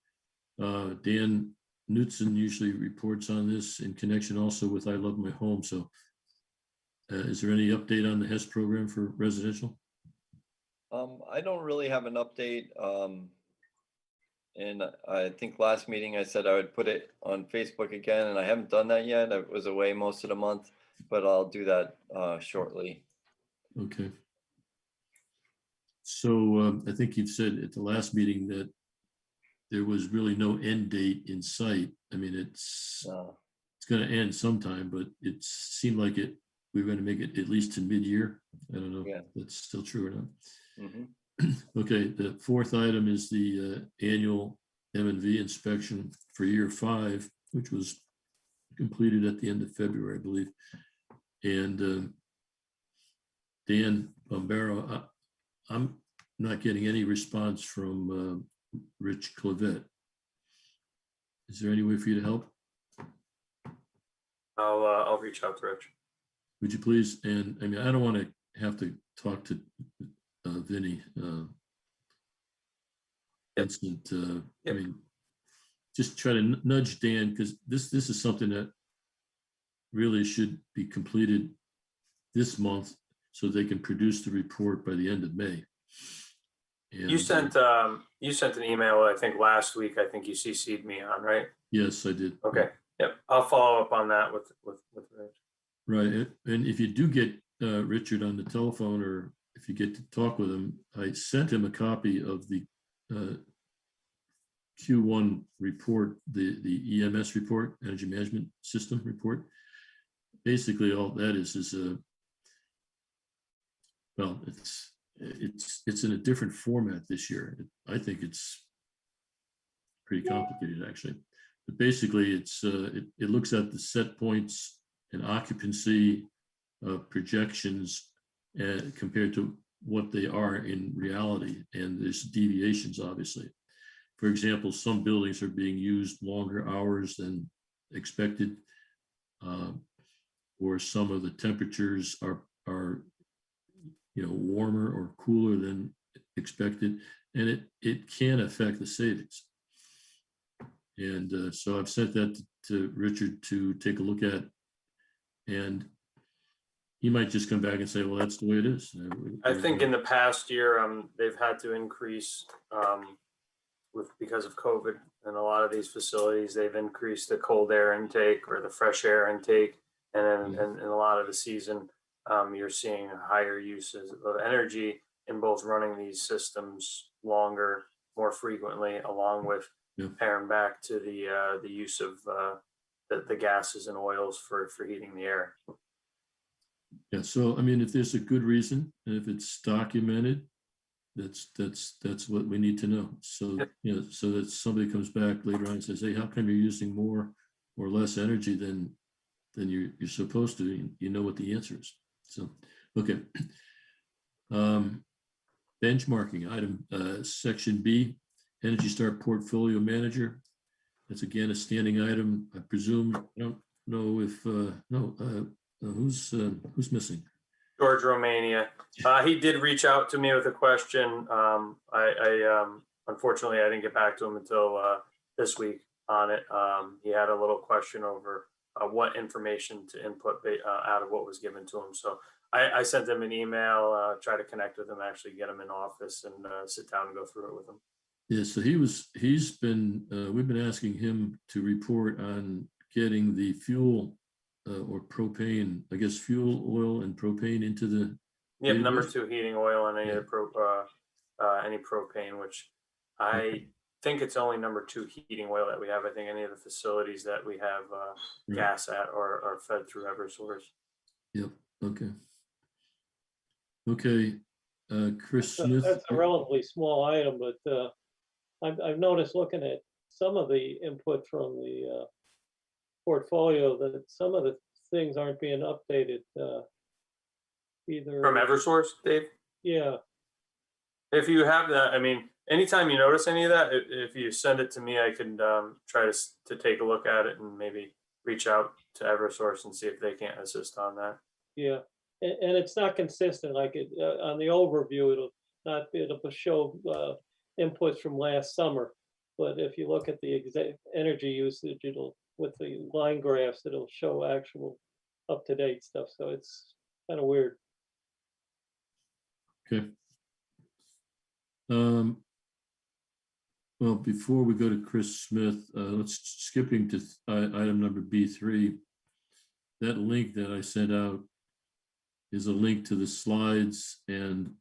Dan Knutson usually reports on this in connection also with I Love My Home. So is there any update on the Hess program for residential? I don't really have an update. And I think last meeting I said I would put it on Facebook again, and I haven't done that yet. I was away most of the month, but I'll do that shortly. Okay. So I think you've said at the last meeting that there was really no end date in sight. I mean, it's going to end sometime, but it seemed like we were going to make it at least to mid-year. I don't know if that's still true or not. Mm-hmm. Okay, the 4th item is the annual M&V inspection for year 5, which was completed at the end of February, I believe. And Dan Bombero, I'm not getting any response from Rich Clavette. Is there any way for you to help? I'll reach out to Rich. Would you please? And I mean, I don't want to have to talk to Vinny. Vincent. I mean, just try to nudge Dan, because this is something that really should be completed this month so they can produce the report by the end of May. And, you sent an email, I think last week. I think you CC'd me on, right? Yes, I did. Okay. Yep. I'll follow up on that with Rich. Right. And if you do get Richard on the telephone, or if you get to talk with him, I sent him a copy of the Q1 report, the EMS report, Energy Management System report. Basically, all that is well, it's in a different format this year. I think it's pretty complicated, actually. But basically, it looks at the set points and occupancy projections compared to what they are in reality, and there's deviations, obviously. For example, some buildings are being used longer hours than expected, or some of the temperatures are warmer or cooler than expected, and it can affect the savings. And so I've sent that to Richard to take a look at, and he might just come back and say, well, that's the way it is. I think in the past year, they've had to increase because of COVID, and a lot of these facilities, they've increased the cold air intake or the fresh air intake. And then in a lot of the season, you're seeing higher uses of energy in both running these systems longer, more frequently, along with paring back to the use of the gases and oils for heating the air. Yeah, so I mean, if there's a good reason, and if it's documented, that's what we need to know. So so that somebody comes back later on and says, hey, how come you're using more or less energy than you're supposed to? You know what the answer is. So okay. Benchmarking item, section B, Energy Star Portfolio Manager. That's again a standing item. I presume, I don't know if who's missing? George Romania. He did reach out to me with a question. Unfortunately, I didn't get back to him until this week on it. He had a little question over what information to input out of what was given to him. So I sent him an email, try to connect with him, actually get him in office and sit down and go through it with him. Yeah, so we've been asking him to report on getting the fuel or propane, I guess fuel, oil, and propane into the. Yep, number 2 heating oil and any any propane, which I think it's only number 2 heating oil that we have. I think any of the facilities that we have gas at are fed through Eversource. Yep. Okay. Okay. Chris Smith. That's a relatively small item, but I've noticed looking at some of the input from the portfolio that some of the things aren't being updated either. From Eversource, Dave? Yeah. If you have that, I mean, anytime you notice any of that, if you send it to me, I can try to take a look at it and maybe reach out to Eversource and see if they can't assist on that. Yeah, and it's not consistent. Like on the overview, it'll show inputs from last summer, but if you look at the exact energy usage, with the line graphs, it'll show actual up-to-date stuff. So it's kind of weird. Okay. Well, before we go to Chris Smith, let's skipping to item number B3. That link that I sent out is a link to the slides and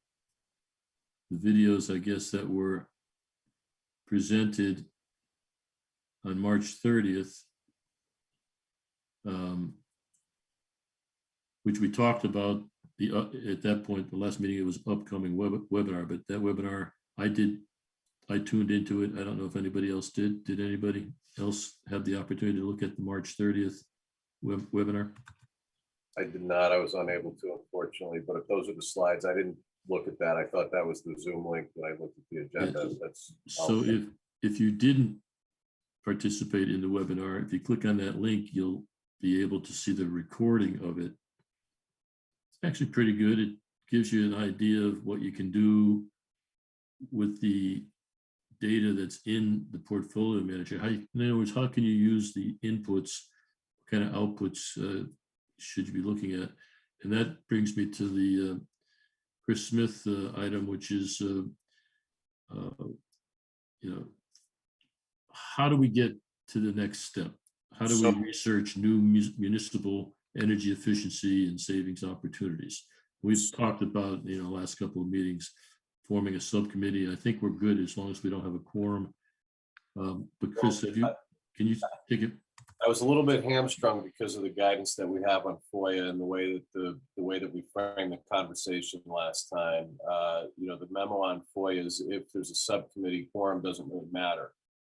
the videos, I guess, that were presented on March 30th, which we talked about at that point, the last meeting, it was upcoming webinar, but that webinar I tuned into it. I don't know if anybody else did. Did anybody else have the opportunity to look at the March 30th webinar? I did not. I was unable to, unfortunately, but if those are the slides, I didn't look at that. I thought that was the Zoom link when I looked at the agenda. That's so if you didn't participate in the webinar, if you click on that link, you'll be able to see the recording of it. It's actually pretty good. It gives you an idea of what you can do with the data that's in the portfolio manager. In other words, how can you use the inputs? What kind of outputs should you be looking at? And that brings me to the Chris Smith item, which is, how do we get to the next step? How do we research new municipal energy efficiency and savings opportunities? We've talked about, last couple of meetings, forming a subcommittee. I think we're good as long as we don't have a quorum. But Chris, can you take it? I was a little bit hamstrung because of the guidance that we have on FOIA and the way that we framed the conversation last time. The memo on FOIA is if there's a subcommittee, quorum doesn't really matter.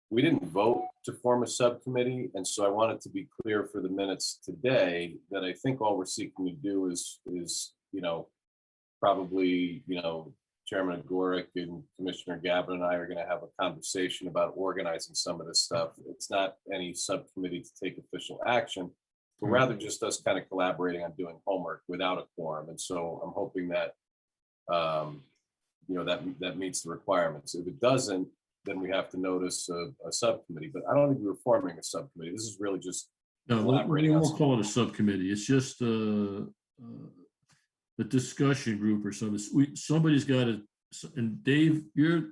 We didn't vote to form a subcommittee, and so I wanted to be clear for the minutes today that I think all we're seeking to do is probably Chairman Agoric and Commissioner Gavin and I are going to have a conversation about organizing some of this stuff. It's not any subcommittee to take official action, but rather just us kind of collaborating on doing homework without a quorum. And so I'm hoping that, that meets the requirements. If it doesn't, then we have to notice a subcommittee, but I don't think we were forming a subcommittee. This is really just No, collaborating we on won't call it a subcommittee. It's just a discussion group or something. Somebody's got to, and Dave, you're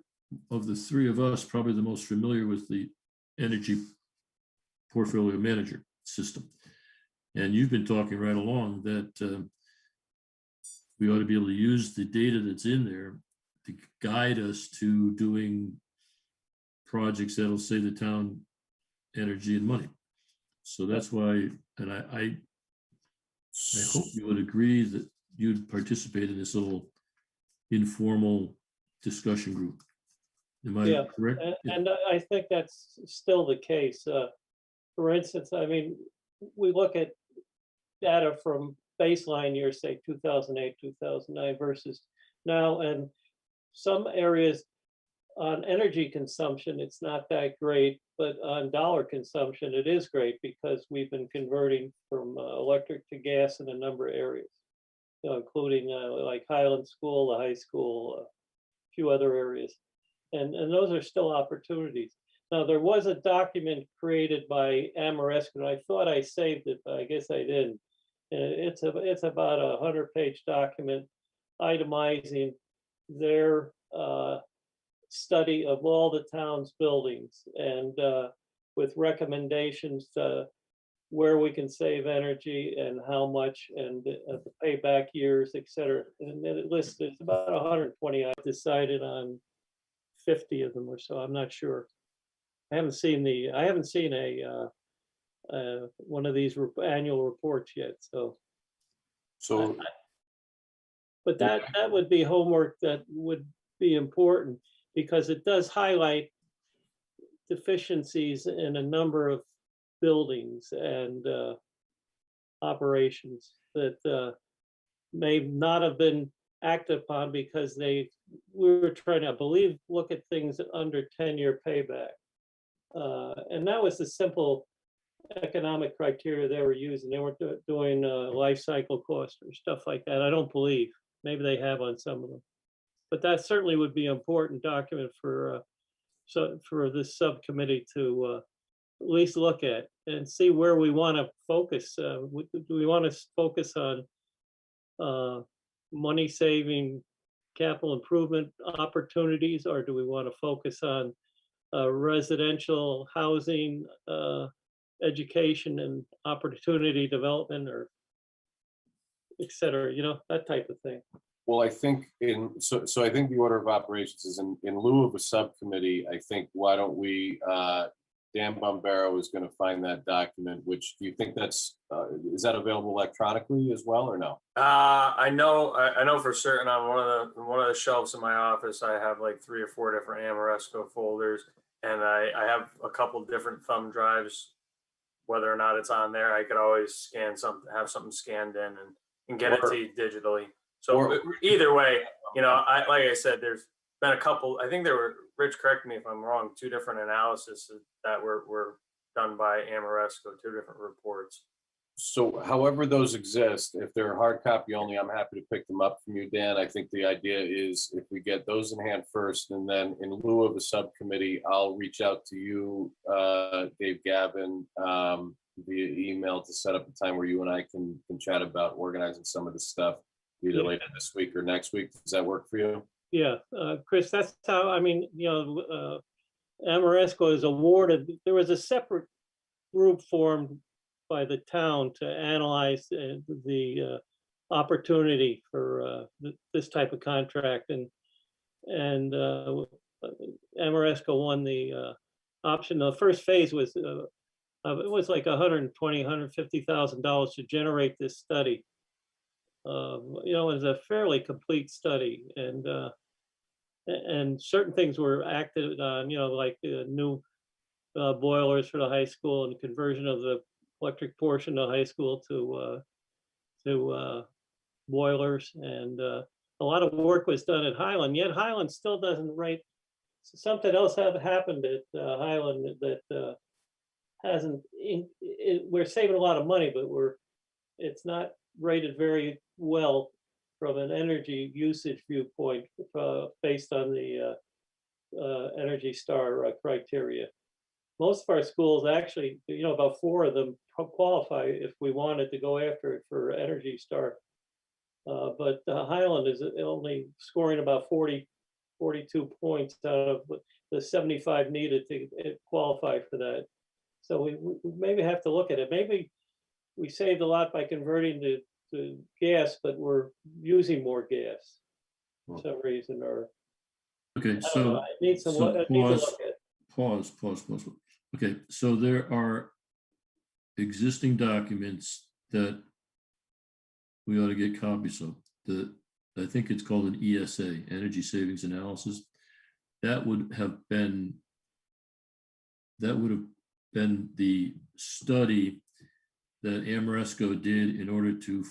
of the three of us probably the most familiar with the energy portfolio manager system. And you've been talking right along that we ought to be able to use the data that's in there to guide us to doing projects that'll save the town energy and money. So that's why, and I hope you would agree that you'd participate in this little informal discussion group. Am I correct? And I think that's still the case. For instance, I mean, we look at data from baseline years, say 2008, 2009 versus now, and some areas on energy consumption, it's not that great, but on dollar consumption, it is great because we've been converting from electric to gas in a number of areas, including like Highland School, the high school, a few other areas. And those are still opportunities. Now, there was a document created by Amoresco, and I thought I saved it, but I guess I didn't. It's about a 100-page document itemizing their study of all the town's buildings and with recommendations to where we can save energy and how much and the payback years, et cetera. And then it lists, it's about 120. I decided on 50 of them or so. I'm not sure. I haven't seen a one of these annual reports yet. But that would be homework that would be important because it does highlight deficiencies in a number of buildings and operations that may not have been acted upon because we were trying to, I believe, look at things under 10-year payback. And that was the simple economic criteria they were using. They weren't doing life cycle cost or stuff like that. I don't believe. Maybe they have on some of them. But that certainly would be an important document for this subcommittee to at least look at and see where we want to focus. Do we want to focus on money saving capital improvement opportunities, or do we want to focus on residential housing, education and opportunity development, or et cetera, that type of thing? Well, I think so I think the order of operations is in lieu of a subcommittee, I think why don't we, Dan Bombero is going to find that document, which do you think is that available electronically as well or no? I know for certain on one of the shelves in my office, I have like 3 or 4 different Amoresco folders, and I have a couple different thumb drives. Whether or not it's on there, I could always have something scanned in and get it to you digitally. So either way, like I said, there's been a couple, I think there were, Rich, correct me if I'm wrong, 2 different analyses that were done by Amoresco, 2 different reports. So however those exist, if they're hard copy only, I'm happy to pick them up from you, Dan. I think the idea is if we get those in hand first, and then in lieu of a subcommittee, I'll reach out to you, Dave Gavin, via email to set up a time where you and I can chat about organizing some of this stuff either later this week or next week. Does that work for you? Yeah, Chris, that's how, Amoresco is awarded. There was a separate group formed by the town to analyze the opportunity for this type of contract, and Amoresco won the option. The first phase was It was like $150,000 to generate this study. You know, it was a fairly complete study, and certain things were acted on, you know, like new boilers for the high school and conversion of the electric portion of high school to boilers, and a lot of work was done at Highland, yet Highland still doesn't rate. Something else happened at Highland that hasn't, we're saving a lot of money, but it's not rated very well from an energy usage viewpoint based on the Energy Star criteria. Most of our schools actually, you know, about 4 of them qualify if we wanted to go after it for Energy Star. But Highland is only scoring about 42 points out of the 75 needed to qualify for that. So we maybe have to look at it. Maybe we saved a lot by converting to gas, but we're using more gas for some reason, or Okay, I don't know. so, I need some, so I need to pause, look at. pause. Okay, so there are existing documents that we ought to get copies of. I think it's called an ESA, Energy Savings Analysis. That would have been the study that Amoresco did in order to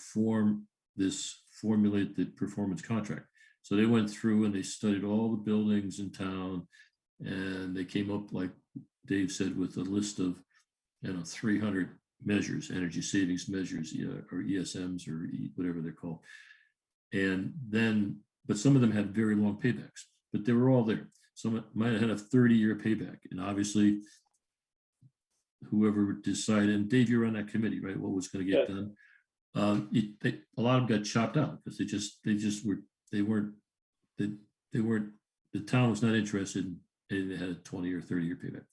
formulate the performance contract. So they went through and they studied all the buildings in town, and they came up, like Dave said, with a list of 300 measures, energy savings measures, or ESMs, or whatever they're called. And then, but some of them had very long paybacks, but they were all there. Some might have had a 30-year payback, and obviously whoever decided, and Dave, you're on that committee, right? What was going to get done? A lot of them got chopped out because the town was not interested in it had a 20 or 30-year payback.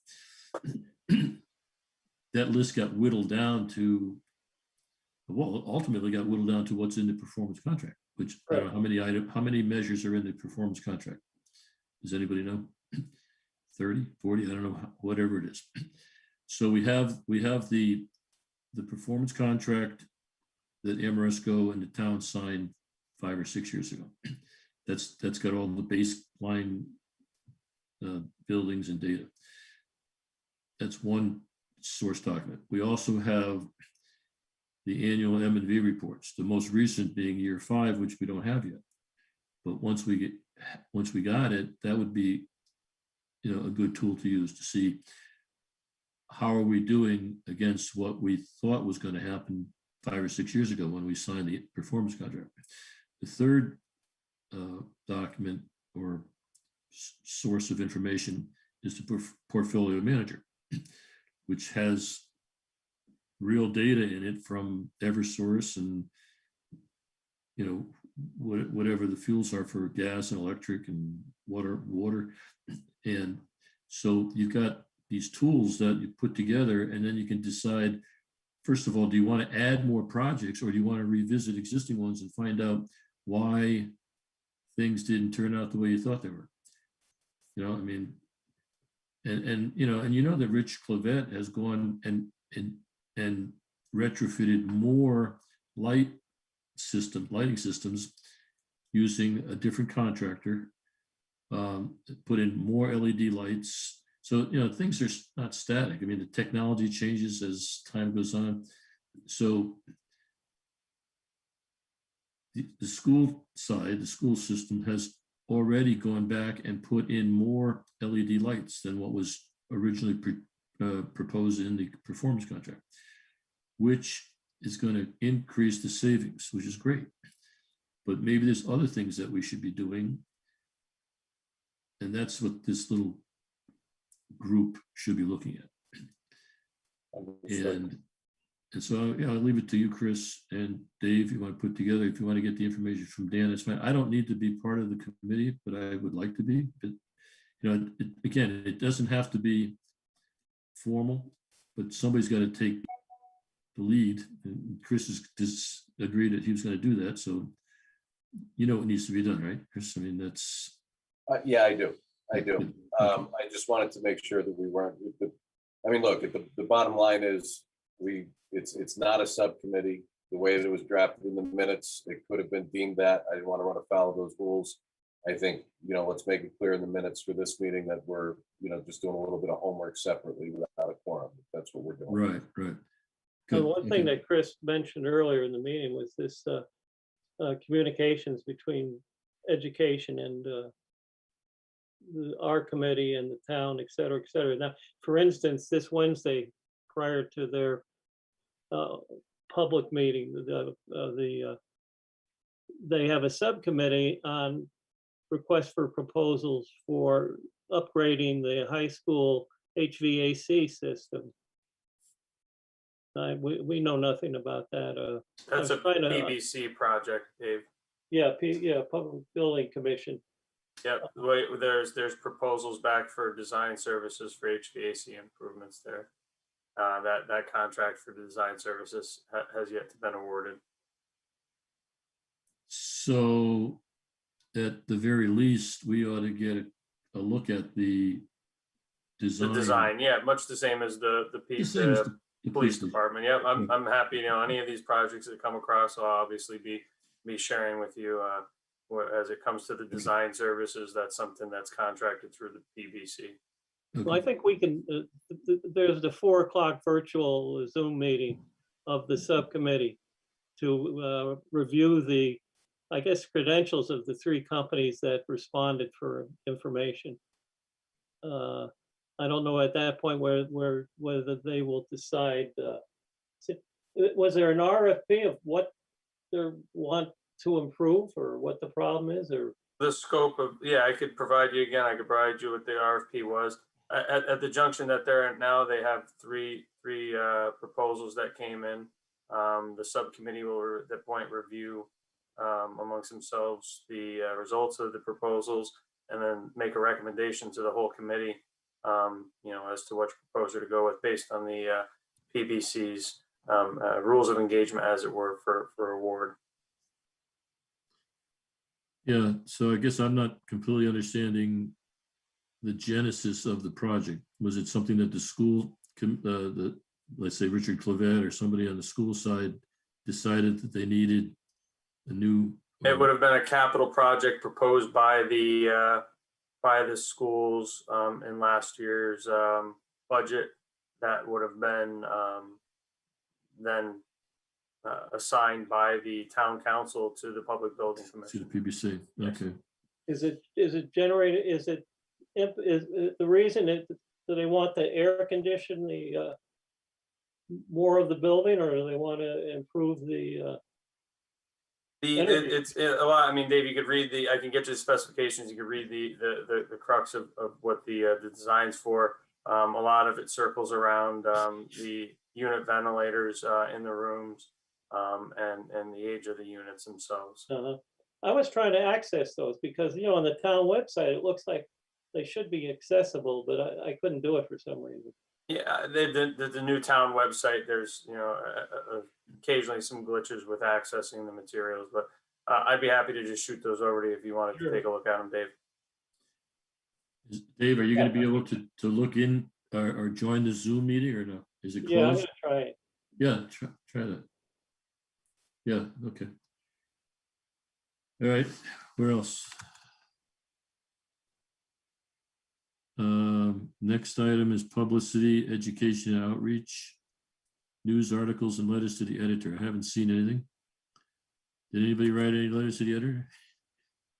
That list got whittled down to, well, ultimately got whittled down to what's in the performance contract, which I don't know how many measures are in the performance contract. Does anybody know? 30, 40, I don't know, whatever it is. So we have the performance contract that Amoresco and the town signed 5 or 6 years ago. That's got all the baseline buildings and data. That's one source document. We also have the annual M&V reports, the most recent being year 5, which we don't have yet. But once we got it, that would be, a good tool to use to see how are we doing against what we thought was going to happen 5 or 6 years ago when we signed the performance contract. The third document or source of information is the portfolio manager, which has real data in it from Eversource and whatever the fuels are for gas and electric and water. And so you've got these tools that you put together, and then you can decide, first of all, do you want to add more projects, or do you want to revisit existing ones and find out why things didn't turn out the way you thought they were? I mean, and that Rich Clavette has gone and retrofitted more lighting systems using a different contractor, put in more LED lights. So, things are not static. I mean, the technology changes as time goes on. So the school side, the school system has already gone back and put in more LED lights than what was originally proposed in the performance contract, which is going to increase the savings, which is great. But maybe there's other things that we should be doing. And that's what this little group should be looking at. And so I'll leave it to you, Chris and Dave. You want to put together, if you want to get the information from Dan, it's fine. I don't need to be part of the committee, but I would like to be. But, again, it doesn't have to be formal, but somebody's got to take the lead. And Chris has agreed that he was going to do that. So what needs to be done, right, Chris? I mean, that's. Yeah, I do. I just wanted to make sure that we weren't, I mean, look, the bottom line is it's not a subcommittee. The way that it was drafted in the minutes, it could have been deemed that. I didn't want to run afoul of those rules. I think, let's make it clear in the minutes for this meeting that we're, just doing a little bit of homework separately without a quorum. That's what we're doing. Right, right. The Good, one thing okay. that Chris mentioned earlier in the meeting was this communications between education and our committee and the town, et cetera, et cetera. Now, for instance, this Wednesday, prior to their public meeting, they have a subcommittee on request for proposals for upgrading the high school HVAC system. We know nothing about that. That's a I'm trying to- PBC project, Dave. Yeah, Public Building Commission. Yep, wait, there's proposals back for design services for HVAC improvements there. That contract for design services has yet to been awarded. So at the very least, we ought to get a look at the design. The design, yeah, much the same as the same as the police department. Yep, Yeah. I'm happy, any of these projects that come across, I'll obviously be sharing with you as it comes to the design services. That's something that's contracted through the PBC. Well, I think we can, there's the 4 o'clock virtual Zoom meeting of the subcommittee to review the, I guess, credentials of the 3 companies that responded for information. I don't know at that point whether they will decide. Was there an RFP of what they want to improve or what the problem is, or? The scope of, I could provide you again, I could provide you what the RFP was. At the junction that they're at now, they have three proposals that came in. The subcommittee will at that point review amongst themselves the results of the proposals and then make a recommendation to the whole committee, as to which proposer to go with based on the PBC's rules of engagement, as it were, for award. Yeah, so I guess I'm not completely understanding the genesis of the project. Was it something that the school, let's say Richard Clavet or somebody on the school side decided that they needed a new? It would have been a capital project proposed by the schools in last year's budget that would have been then assigned by the town council to the Public Building To Commission. the PBC, okay. Is it generated, is the reason do they want the air condition, the more of the building, or do they want to improve the energy? Well, I mean, Dave, you could read I can get you the specifications. You could read the crux of what the design's for. A lot of it circles around the unit ventilators in the rooms and the age of the units themselves. I was trying to access those because, on the town website, it looks like they should be accessible, but I couldn't do it for some reason. Yeah, the new town website, there's, occasionally some glitches with accessing the materials, but I'd be happy to just shoot those over to you if you wanted to take a look at them, Dave. Dave, are you going to be able to look in or join the Zoom meeting or no? Is it closed? Yeah, I'm gonna try it. Yeah, try that. Yeah, okay. All right, where else? Next item is publicity, education, and outreach. News articles and letters to the editor. I haven't seen anything. Did anybody write any letters to the editor?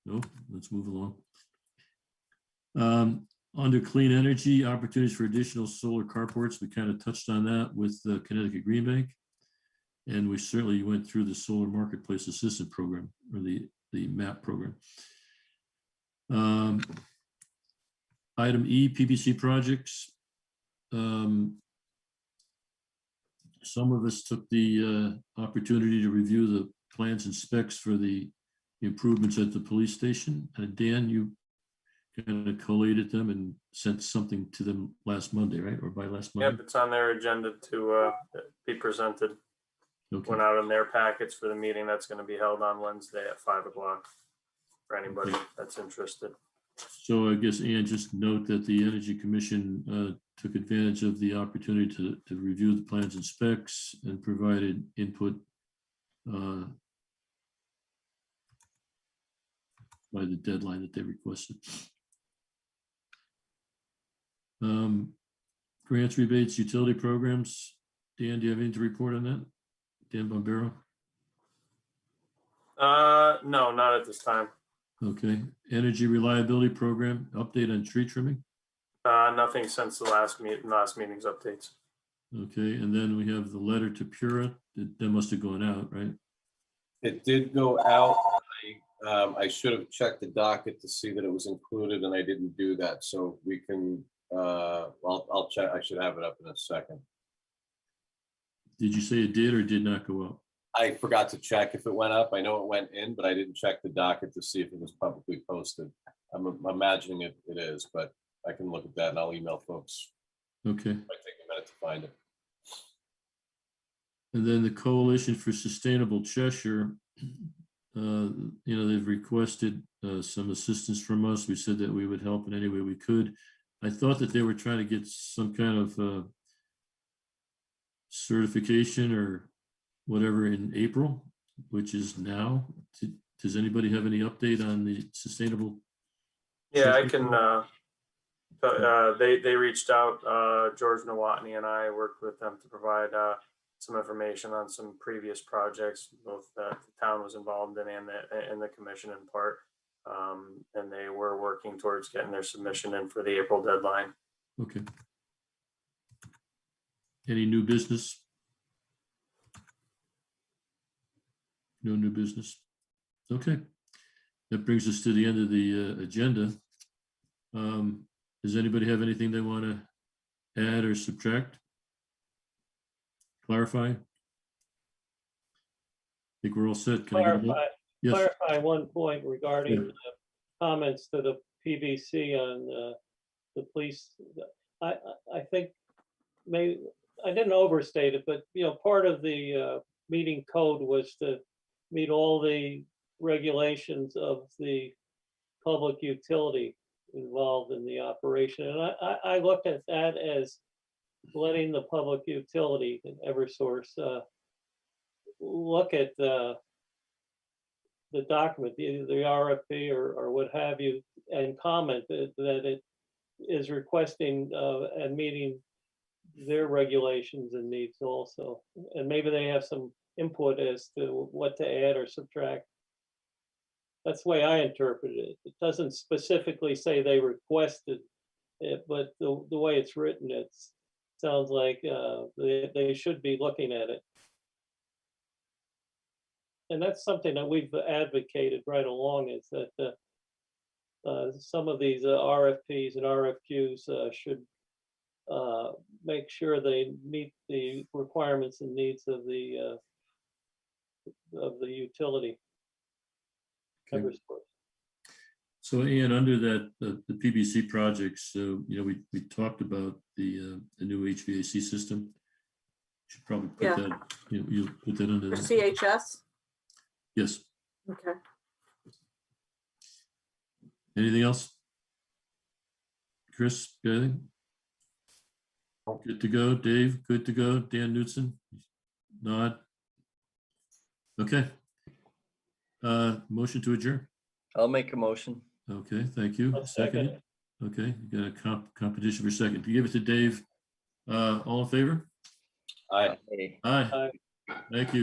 No, let's move along. Under clean energy, opportunities for additional solar carports. We kind of touched on that with the Connecticut Green Bank. And we certainly went through the Solar Marketplace Assistant Program, or the MAP program. Item E, PBC projects. Some of us took the opportunity to review the plans and specs for the improvements at the police station. Dan, you kind of collated them and sent something to them last Monday, right? Or by last Monday? Yep, it's on their agenda to be presented. Okay. Went out in their packets for the meeting that's going to be held on Wednesday at 5 o'clock for anybody that's interested. So I guess, Ann, just note that the Energy Commission took advantage of the opportunity to review the plans and specs and provided input by the deadline that they requested. Grants, rebates, utility programs. Dan, do you have anything to report on that? Dan Bombero? No, not at this time. Okay. Energy reliability program, update on tree trimming. Nothing since the last meeting's updates. Okay, and then we have the letter to Pura. That must have gone out, right? It did go out. I should have checked the docket to see that it was included, and I didn't do that. So we can, I'll check. I should have it up in a second. Did you say it did or did not go up? I forgot to check if it went up. I know it went in, but I didn't check the docket to see if it was publicly posted. I'm imagining it is, but I can look at that and I'll email folks. Okay. It might take a minute to find it. And then the Coalition for Sustainable Cheshire, they've requested some assistance from us. We said that we would help in any way we could. I thought that they were trying to get some kind of certification or whatever in April, which is now. Does anybody have any update on the sustainable? Yeah, I can. They reached out. George Nowotny and I worked with them to provide some information on some previous projects, both that the town was involved in and the commission in part. And they were working towards getting their submission in for the April deadline. Okay. Any new business? No new business. Okay. That brings us to the end of the agenda. Does anybody have anything they want to add or subtract? Clarify? I think we're all set. Can I get a vote? Yes. Clarify one point regarding comments to the PVC on the police. I think maybe I didn't overstate it, but part of the meeting code was to meet all the regulations of the public utility involved in the operation. And I looked at that as letting the public utility and Eversource look at the document, the RFP or what have you, and comment that it is requesting and meeting their regulations and needs also. And maybe they have some input as to what to add or subtract. That's the way I interpreted it. It doesn't specifically say they requested it, but the way it's written, it sounds like they should be looking at it. And that's something that we've advocated right along, is that some of these RFPs and RFQs should make sure they meet the requirements and needs of the utility. Okay. So, Ian, under that the PBC projects, we talked about the new HVAC system. Should probably put that. You'll put that under For CHS. Yes. Okay. Anything else? Chris, got anything? Good to go. Dave, good to go. Dan Knutson, nod. Okay. Motion to adjourn. I'll make a motion. Okay, thank you. Second. Okay, you got a competition for second. Give it to Dave. All in favor? Aye. Aye. Thank you.